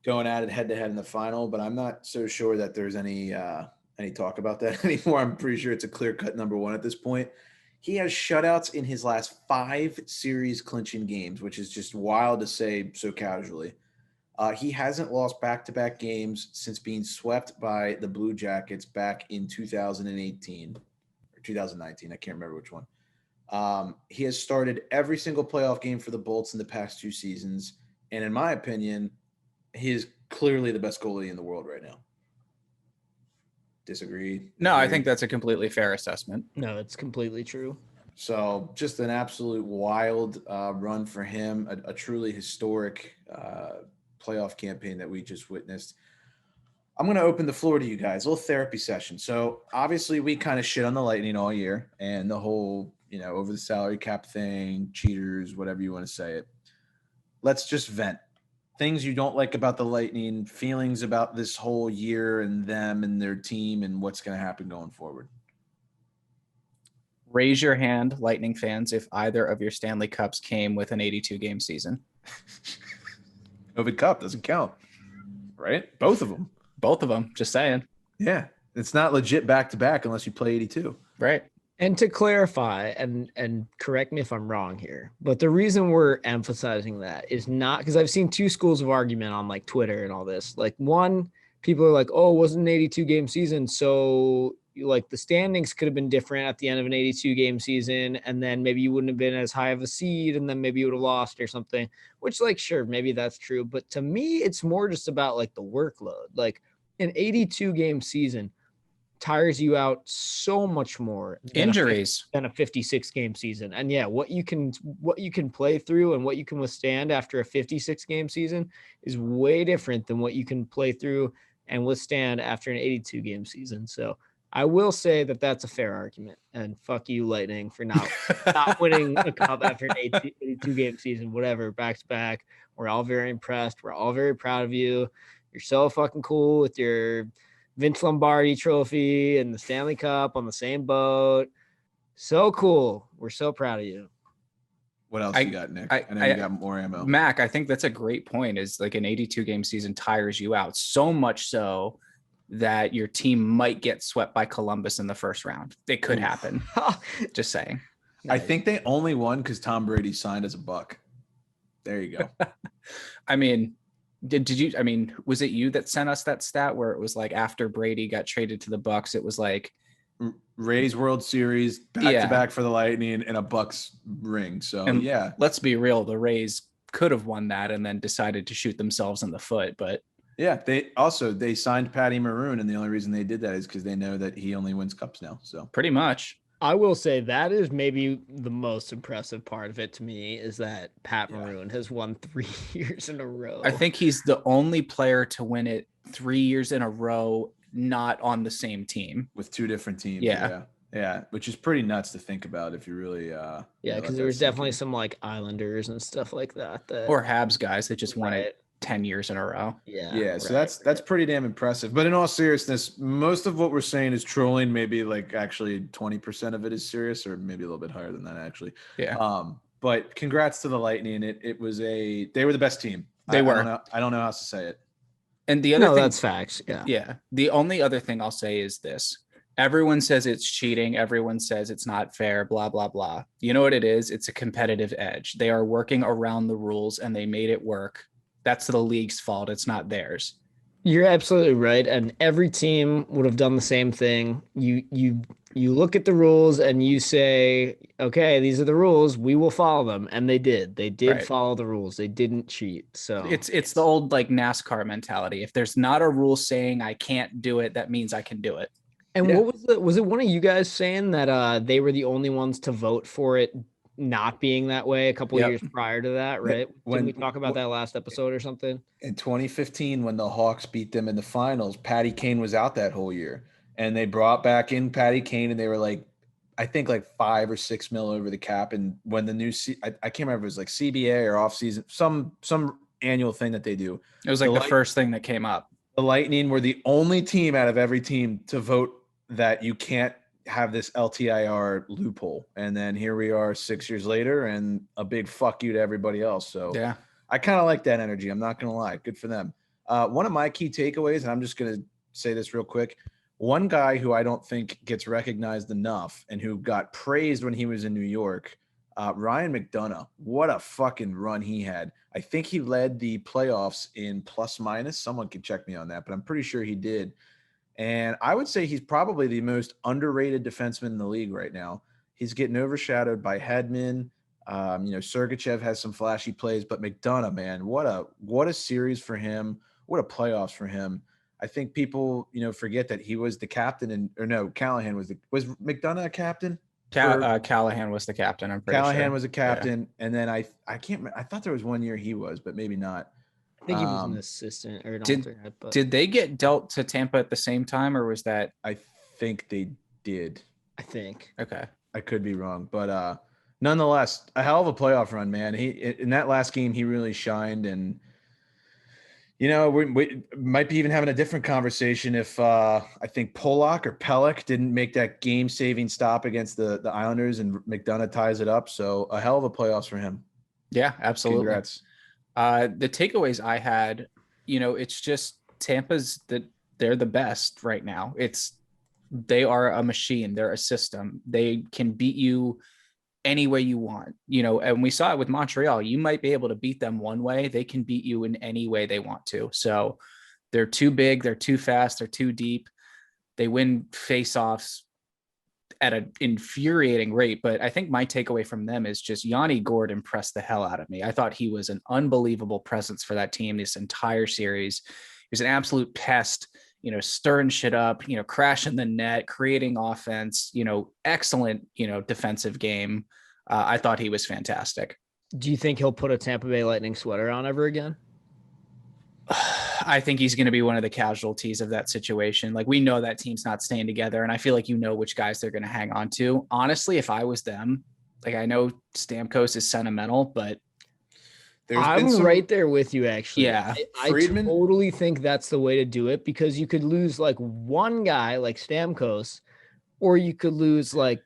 going at it head-to-head in the final, but I'm not so sure that there's any talk about that anymore. I'm pretty sure it's a clear-cut number one at this point. He has shutouts in his last 5 series clinching games, which is just wild to say so casually. He hasn't lost back-to-back games since being swept by the Blue Jackets back in 2018 or 2019. I can't remember which one. He has started every single playoff game for the Bolts in the past 2 seasons. And in my opinion, he is clearly the best goalie in the world right now. Disagree? No, I think that's a completely fair assessment. No, it's completely true. So just an absolute wild run for him, a truly historic playoff campaign that we just witnessed. I'm going to open the floor to you guys, a little therapy session. So obviously we kind of shit on the Lightning all year and the whole, over the salary cap thing, cheaters, whatever you want to say it. Let's just vent. Things you don't like about the Lightning, feelings about this whole year and them and their team and what's going to happen going forward. Raise your hand, Lightning fans, if either of your Stanley Cups came with an 82-game season. COVID Cup doesn't count, right? Both of them. Both of them, just saying. Yeah, it's not legit back-to-back unless you play 82. Right. And to clarify, and correct me if I'm wrong here, but the reason we're emphasizing that is not because I've seen 2 schools of argument on like Twitter and all this. Like one, people are like, oh, it wasn't an 82-game season, so like the standings could have been different at the end of an 82-game season, and then maybe you wouldn't have been as high of a seed, and then maybe you would have lost or something, which like, sure, maybe that's true. But to me, it's more just about like the workload. Like an 82-game season tires you out so much more injuries than a 56-game season. And yeah, what you can play through and what you can withstand after a 56-game season is way different than what you can play through and withstand after an 82-game season. So I will say that that's a fair argument, and fuck you, Lightning, for not winning a cup after an 82-game season, whatever, back to back. We're all very impressed. We're all very proud of you. You're so fucking cool with your Vince Lombardi trophy and the Stanley Cup on the same boat. So cool. We're so proud of you. What else you got, Nick? I know you got more ammo. Mac, I think that's a great point, is like an 82-game season tires you out so much so that your team might get swept by Columbus in the first round. It could happen. Just saying. I think they only won because Tom Brady signed as a Buck. There you go. I mean, did you? I mean, was it you that sent us that stat where it was like after Brady got traded to the Bucks, it was like Rays World Series back to back for the Lightning and a Bucks ring. So yeah, let's be real. The Rays could have won that and then decided to shoot themselves in the foot. But yeah, they signed Patty Maroon, and the only reason they did that is because they know that he only wins cups now. So pretty much. I will say that is maybe the most impressive part of it to me, is that Pat Maroon has won 3 years in a row. I think he's the only player to win it 3 years in a row, not on the same team. With 2 different teams. Yeah. Yeah, which is pretty nuts to think about if you really yeah, because there was definitely some like Islanders and stuff like that or Habs guys that just won Right. it 10 years in a row. Yeah, so that's pretty damn impressive. But in all seriousness, most of what we're saying is trolling. Maybe like actually 20% of it is serious, or maybe a little bit higher than that actually. But congrats to the Lightning. They were the best team. They were. I don't know how else to say it. And the other thing, that's facts. Yeah. Yeah. The only other thing I'll say is this. Everyone says it's cheating. Everyone says it's not fair, blah, blah, blah. You know what it is? It's a competitive edge. They are working around the rules and they made it work. That's the league's fault. It's not theirs. You're absolutely right. And every team would have done the same thing. You look at the rules and you say, okay, these are the rules. We will follow them. And they did. They did follow the rules. They didn't cheat. So it's the old like NASCAR mentality. If there's not a rule saying I can't do it, that means I can do it. And what was it one of you guys saying that they were the only ones to vote for it not being that way a couple of years prior to that, right? Didn't we talk about that last episode or something? In 2015, when the Hawks beat them in the finals, Patty Kane was out that whole year. And they brought back in Patty Kane, and they were like, I think like $5 or $6 million over the cap. And when the new I can't remember if it was like CBA or off season, some annual thing that they do. It was like the first thing that came up. The Lightning were the only team out of every team to vote that you can't have this LTIR loophole. And then here we are 6 years later, and a big fuck you to everybody else. So yeah, I kind of like that energy. I'm not going to lie. Good for them. One of my key takeaways, and I'm just going to say this real quick. One guy who I don't think gets recognized enough and who got praised when he was in New York, Ryan McDonough. What a fucking run he had. I think he led the playoffs in plus minus. Someone can check me on that, but I'm pretty sure he did. And I would say he's probably the most underrated defenseman in the league right now. He's getting overshadowed by Hedman. Sergachev has some flashy plays, but McDonough, man, what a series for him. What a playoffs for him. I think people, forget that he was the captain Callahan was McDonough a captain? Callahan was the captain. I'm pretty sure. Callahan was a captain. Yeah. And then I can't remember. I thought there was one year he was, but maybe not. I think he was an assistant or an alternate. But did they get dealt to Tampa at the same time, or was that? I think they did. I think. Okay. I could be wrong, but nonetheless, a hell of a playoff run, man. In that last game, he really shined, and we might be even having a different conversation if I think Pelech didn't make that game-saving stop against the Islanders, and McDonough ties it up. So a hell of a playoffs for him. Yeah, absolutely. Congrats. The takeaways I had, it's just Tampa's they're the best right now. They are a machine. They're a system. They can beat you any way you want, and we saw it with Montreal. You might be able to beat them one way. They can beat you in any way they want to. So they're too big. They're too fast. They're too deep. They win faceoffs at an infuriating rate. But I think my takeaway from them is just Yanni Gourde impressed the hell out of me. I thought he was an unbelievable presence for that team this entire series. He was an absolute pest, stirring shit up, crashing the net, creating offense, excellent, defensive game. I thought he was fantastic. Do you think he'll put a Tampa Bay Lightning sweater on ever again? I think he's going to be one of the casualties of that situation. Like, we know that team's not staying together, and I feel like which guys they're going to hang on to. Honestly, if I was them, like, I know Stamkos is sentimental, but I'm right there with you, actually. Yeah. I totally think that's the way to do it, because you could lose like one guy like Stamkos, or you could lose like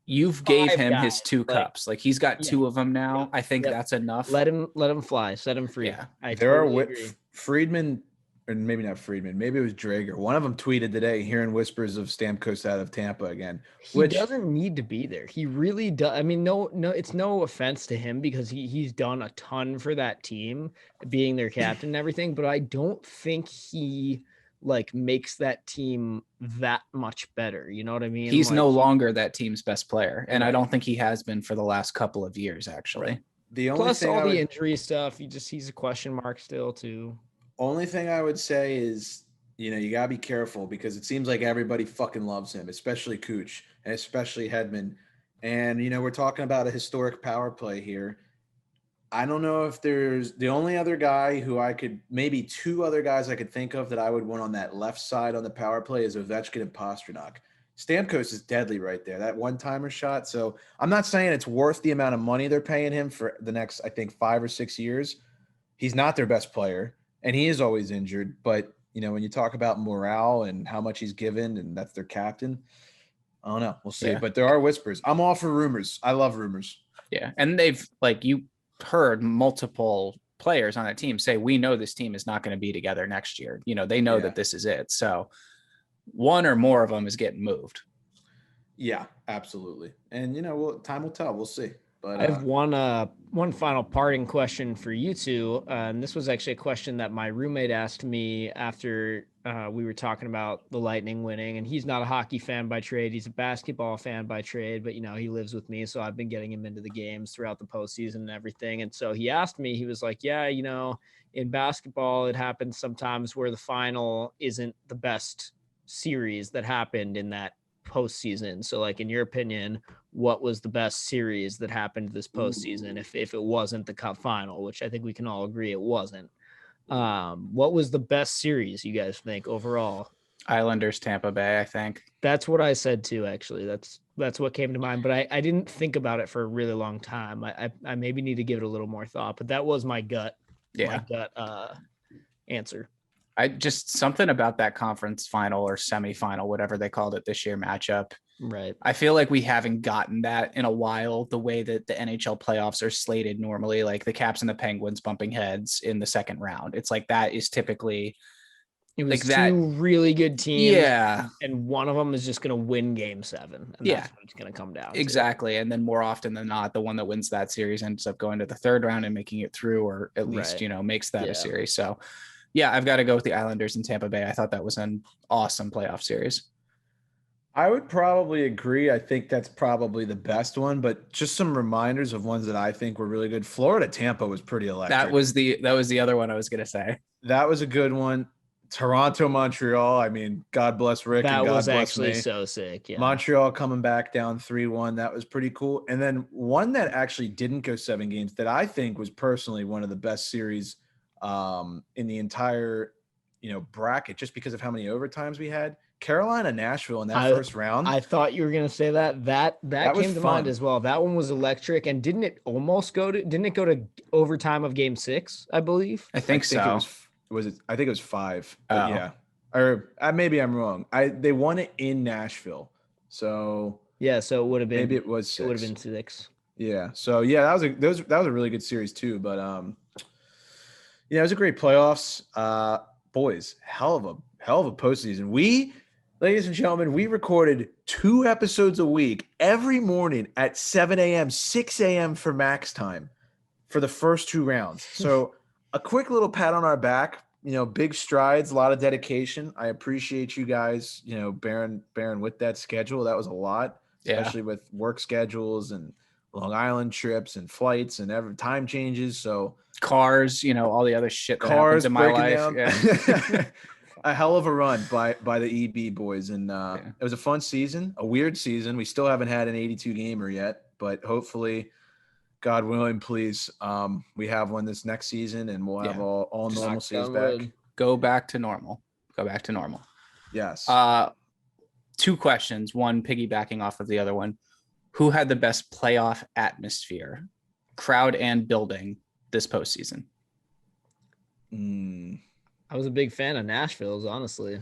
you've gave him his 2 cups. Like, he's got 2 of them now. Yep. I think that's enough. Let him fly. Set him free. Yeah. There are Friedman, or maybe not Friedman. Maybe it was Drager. One of them tweeted today, hearing whispers of Stamkos out of Tampa again. He doesn't need to be there. He really does. I mean, no, it's no offense to him, because he's done a ton for that team, being their captain and everything. But I don't think he makes that team that much better. You know what I mean? He's no longer that team's best player, and I don't think he has been for the last couple of years, actually. The only Plus all the injury stuff, he's a question mark still too. Only thing I would say is, you gotta be careful, because it seems like everybody fucking loves him, especially Cooch and especially Hedman. And, we're talking about a historic power play here. I don't know if there's the only other guy maybe 2 other guys I could think of that I would want on that left side on the power play is Ovechkin and Pastrnak. Stamkos is deadly right there. That one-timer shot. So I'm not saying it's worth the amount of money they're paying him for the next, I think, 5 or 6 years. He's not their best player, and he is always injured. But, when you talk about morale and how much he's given, and that's their captain, I don't know. We'll see. Yeah. But there are whispers. I'm all for rumors. I love rumors. Yeah. And they've, you heard multiple players on that team say, we know this team is not going to be together next year. They know that this is it. So one or more of them is getting moved. Yeah, absolutely. And, time will tell. We'll see. But I have one final parting question for you two. And this was actually a question that my roommate asked me after we were talking about the Lightning winning. And he's not a hockey fan by trade. He's a basketball fan by trade. But, he lives with me. So I've been getting him into the games throughout the postseason and everything. And so he asked me, he was like, yeah, in basketball, it happens sometimes where the final isn't the best series that happened in that postseason. So in your opinion, what was the best series that happened this postseason if it wasn't the Cup final, which I think we can all agree it wasn't? What was the best series you guys think overall? Islanders, Tampa Bay, I think. That's what I said too, actually. That's what came to mind, but I didn't think about it for a really long time. I maybe need to give it a little more thought, but that was my gut answer. I just something about that conference final or semifinal, whatever they called it this year, matchup. Right. I feel like we haven't gotten that in a while, the way that the NHL playoffs are slated normally, like the Caps and the Penguins bumping heads in the second round. It's that is typically it was two really good teams. Yeah. And one of them is just going to win game 7. And that's what it's going to come down to. Exactly. And then more often than not, the one that wins that series ends up going to the third round and making it through, or at least, makes that a series. So yeah, I've got to go with the Islanders and Tampa Bay. I thought that was an awesome playoff series. I would probably agree. I think that's probably the best one, but just some reminders of ones that I think were really good. Florida, Tampa was pretty electric. That was the other one I was going to say. That was a good one. Toronto, Montreal. I mean, God bless Rick. That and God was bless actually me. so sick. Yeah. Montreal coming back down 3-1. That was pretty cool. And then one that actually didn't go 7 games that I think was personally one of the best series in the entire, bracket, just because of how many overtimes we had. Carolina, Nashville in that first round. I thought you were going to say that came to mind as well. That one was electric. And didn't it go to overtime of game 6, I believe? I think so. I think it was 5. Oh. Yeah. Or maybe I'm wrong. They won it in Nashville. So yeah, so it would have been, maybe it was 6. It would have been 6. Yeah. So yeah, that was a really good series too. But it was a great playoffs. Boys, hell of a postseason. Ladies and gentlemen, we recorded 2 episodes a week every morning at 7 a.m., 6 a.m. for max time for the first 2 rounds. So a quick little pat on our back, big strides, a lot of dedication. I appreciate you guys, bearing with that schedule. That was a lot, especially with work schedules and Long Island trips and flights and time changes. So cars, all the other shit that happens in my life. Yeah. A hell of a run by the EB boys. And it was a fun season, a weird season. We still haven't had an 82 gamer yet, but hopefully, God willing, please, we have one this next season and we'll have all normalcies back. Go back to normal. Yes. 2 questions, one piggybacking off of the other one. Who had the best playoff atmosphere, crowd and building this postseason? I was a big fan of Nashville's, honestly.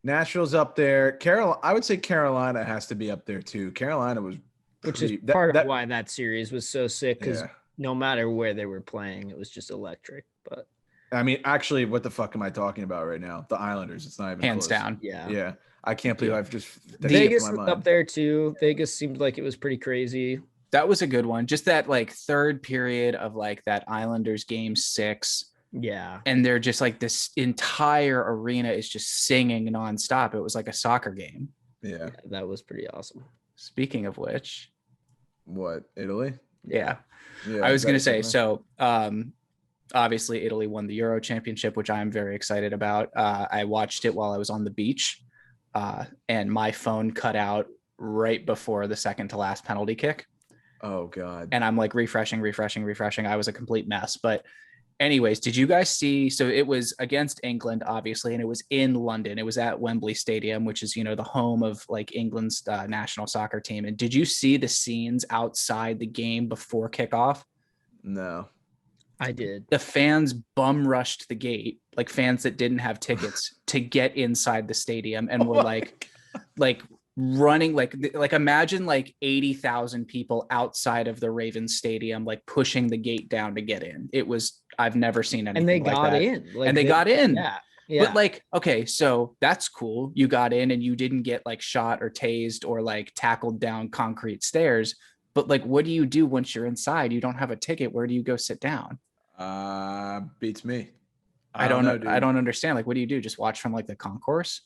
Nashville's up there. I would say Carolina has to be up there too. Carolina was Which is part of why that series was so sick, because no matter where they were playing, it was just electric. But I mean, actually, what the fuck am I talking about right now? The Islanders. It's not even hands close. Down. Yeah. I can't believe I've just Vegas was up there too. Vegas seemed like it was pretty crazy. That was a good one. Just that third period of that Islanders game 6. Yeah. And they're just this entire arena is just singing nonstop. It was like a soccer game. Yeah. That was pretty awesome. Speaking of which. What, Italy? Yeah. I was going to say, so obviously Italy won the Euro Championship, which I'm very excited about. I watched it while I was on the beach. And my phone cut out right before the second to last penalty kick. Oh God. And I'm refreshing. I was a complete mess, but Anyways, did you guys see? So it was against England, obviously, and it was in London. It was at Wembley Stadium, which is, the home of like England's national soccer team. And did you see the scenes outside the game before kickoff? No. I did. The fans bum rushed the gate, like fans that didn't have tickets to get inside the stadium, and were like running, like imagine like 80,000 people outside of the Ravens stadium, like pushing the gate down to get in. I've never seen anything. And they like got that. in. And they got in. Yeah. Yeah. But like, okay, so that's cool. You got in and you didn't get like shot or tased or like tackled down concrete stairs. But like, what do you do once you're inside? You don't have a ticket. Where do you go sit down? Beats me. I don't know. I don't understand. Like, what do you do? Just watch from like the concourse?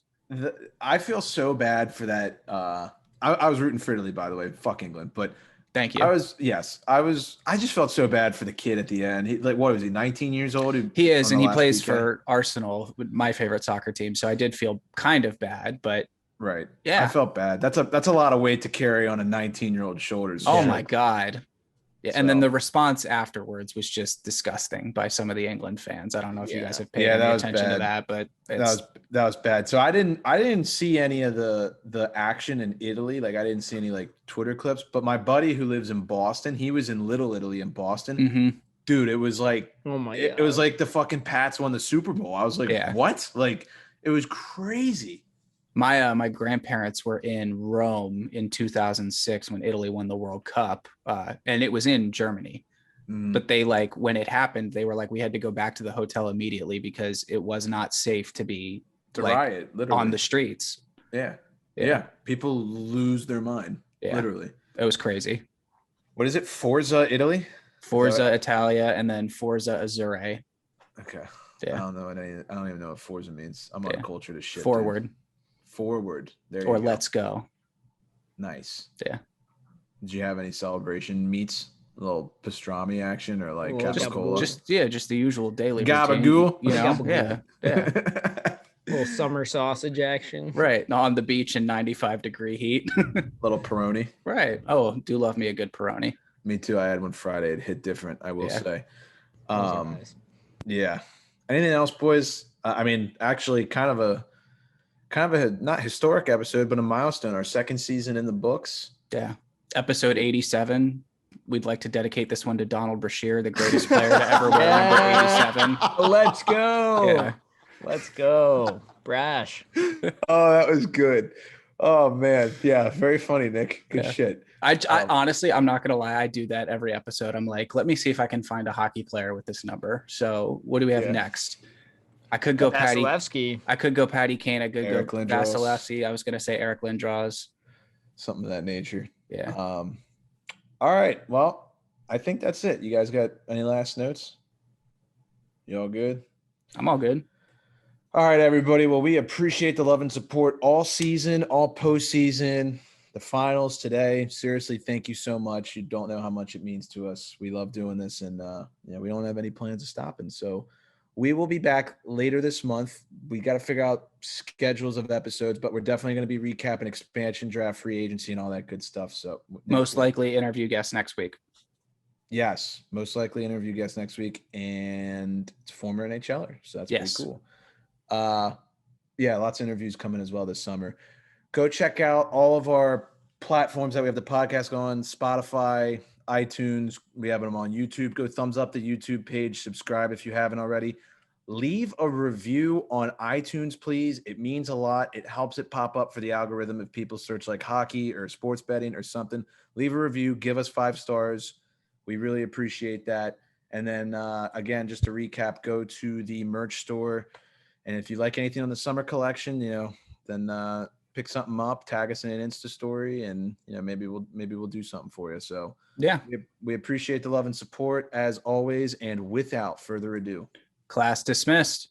I feel so bad for that. I was rooting for Italy, by the way. Fuck England, but thank you. I just felt so bad for the kid at the end. He, like, what was he? 19 years old. He is, and he plays for Arsenal, my favorite soccer team. So I did feel kind of bad, but right. Yeah, I felt bad. That's a lot of weight to carry on a 19-year-old shoulders. Oh my God. Yeah, and then the response afterwards was just disgusting by some of the England fans. I don't know if you guys have paid any attention to that, but that was bad. So I didn't see any of the action in Italy. Like I didn't see any like Twitter clips. But my buddy who lives in Boston, he was in Little Italy in Boston. Mm-hmm. Dude, it was like oh my God. It was like the fucking Pats won the Super Bowl. I was like, what? Like it was crazy. My grandparents were in Rome in 2006 when Italy won the World Cup, and it was in Germany. But they like when it happened, they were like, we had to go back to the hotel immediately because it was not safe to be riot literally on the streets. Yeah. People lose their mind. Yeah. Literally. It was crazy. What is it? Forza Italy? Forza Italia, and then Forza Azzurre. Okay. Yeah. I don't know. I don't even know what Forza means. I'm uncultured as shit. Forward. Dude. Forward. There you or go. Let's go. Nice. Yeah. Did you have any celebration meets? A little pastrami action or like Capicola? Just the usual daily gabagool. Routine, yeah. Little summer sausage action. Right. On the beach in 95-degree heat. Little Peroni. Right. Oh, do love me a good Peroni. Me too. I had one Friday. It hit different, I will say. Nice. Yeah. Anything else, boys? I mean, actually kind of a not historic episode, but a milestone. Our second season in the books. Yeah. Episode 87. We'd like to dedicate this one to Donald Brashear, the greatest player to ever wear number 87. Let's go. Yeah. Let's go. Brash. Oh, that was good. Oh man. Yeah. Very funny, Nick. Good shit. I honestly, I'm not going to lie. I do that every episode. I'm like, let me see if I can find a hockey player with this number. So what do we have next? I could go Vasilevsky. I could go Patty Kane. I could Eric go Lindros. Vasilevsky. I was going to say Eric Lindros. Something of that nature. Yeah. All right. Well, I think that's it. You guys got any last notes? You all good? I'm all good. All right, everybody. Well, we appreciate the love and support all season, all postseason, the finals today. Seriously, thank you so much. You don't know how much it means to us. We love doing this, and we don't have any plans of stopping. So we will be back later this month. We got to figure out schedules of episodes, but we're definitely going to be recapping expansion draft, free agency, and all that good stuff. So most likely interview guests next week. Yes, most likely interview guests next week, and it's a former NHLer, so that's pretty cool. Lots of interviews coming as well this summer. Go check out all of our platforms that we have the podcast on: Spotify, iTunes. We have them on YouTube. Go thumbs up the YouTube page. Subscribe if you haven't already. Leave a review on iTunes, please. It means a lot. It helps it pop up for the algorithm if people search like hockey or sports betting or something. Leave a review. Give us 5 stars. We really appreciate that. And then, again, just to recap, go to the merch store. And if you like anything on the summer collection, then pick something up, tag us in an Insta story, and maybe we'll do something for you. So yeah, we appreciate the love and support as always. And without further ado, class dismissed.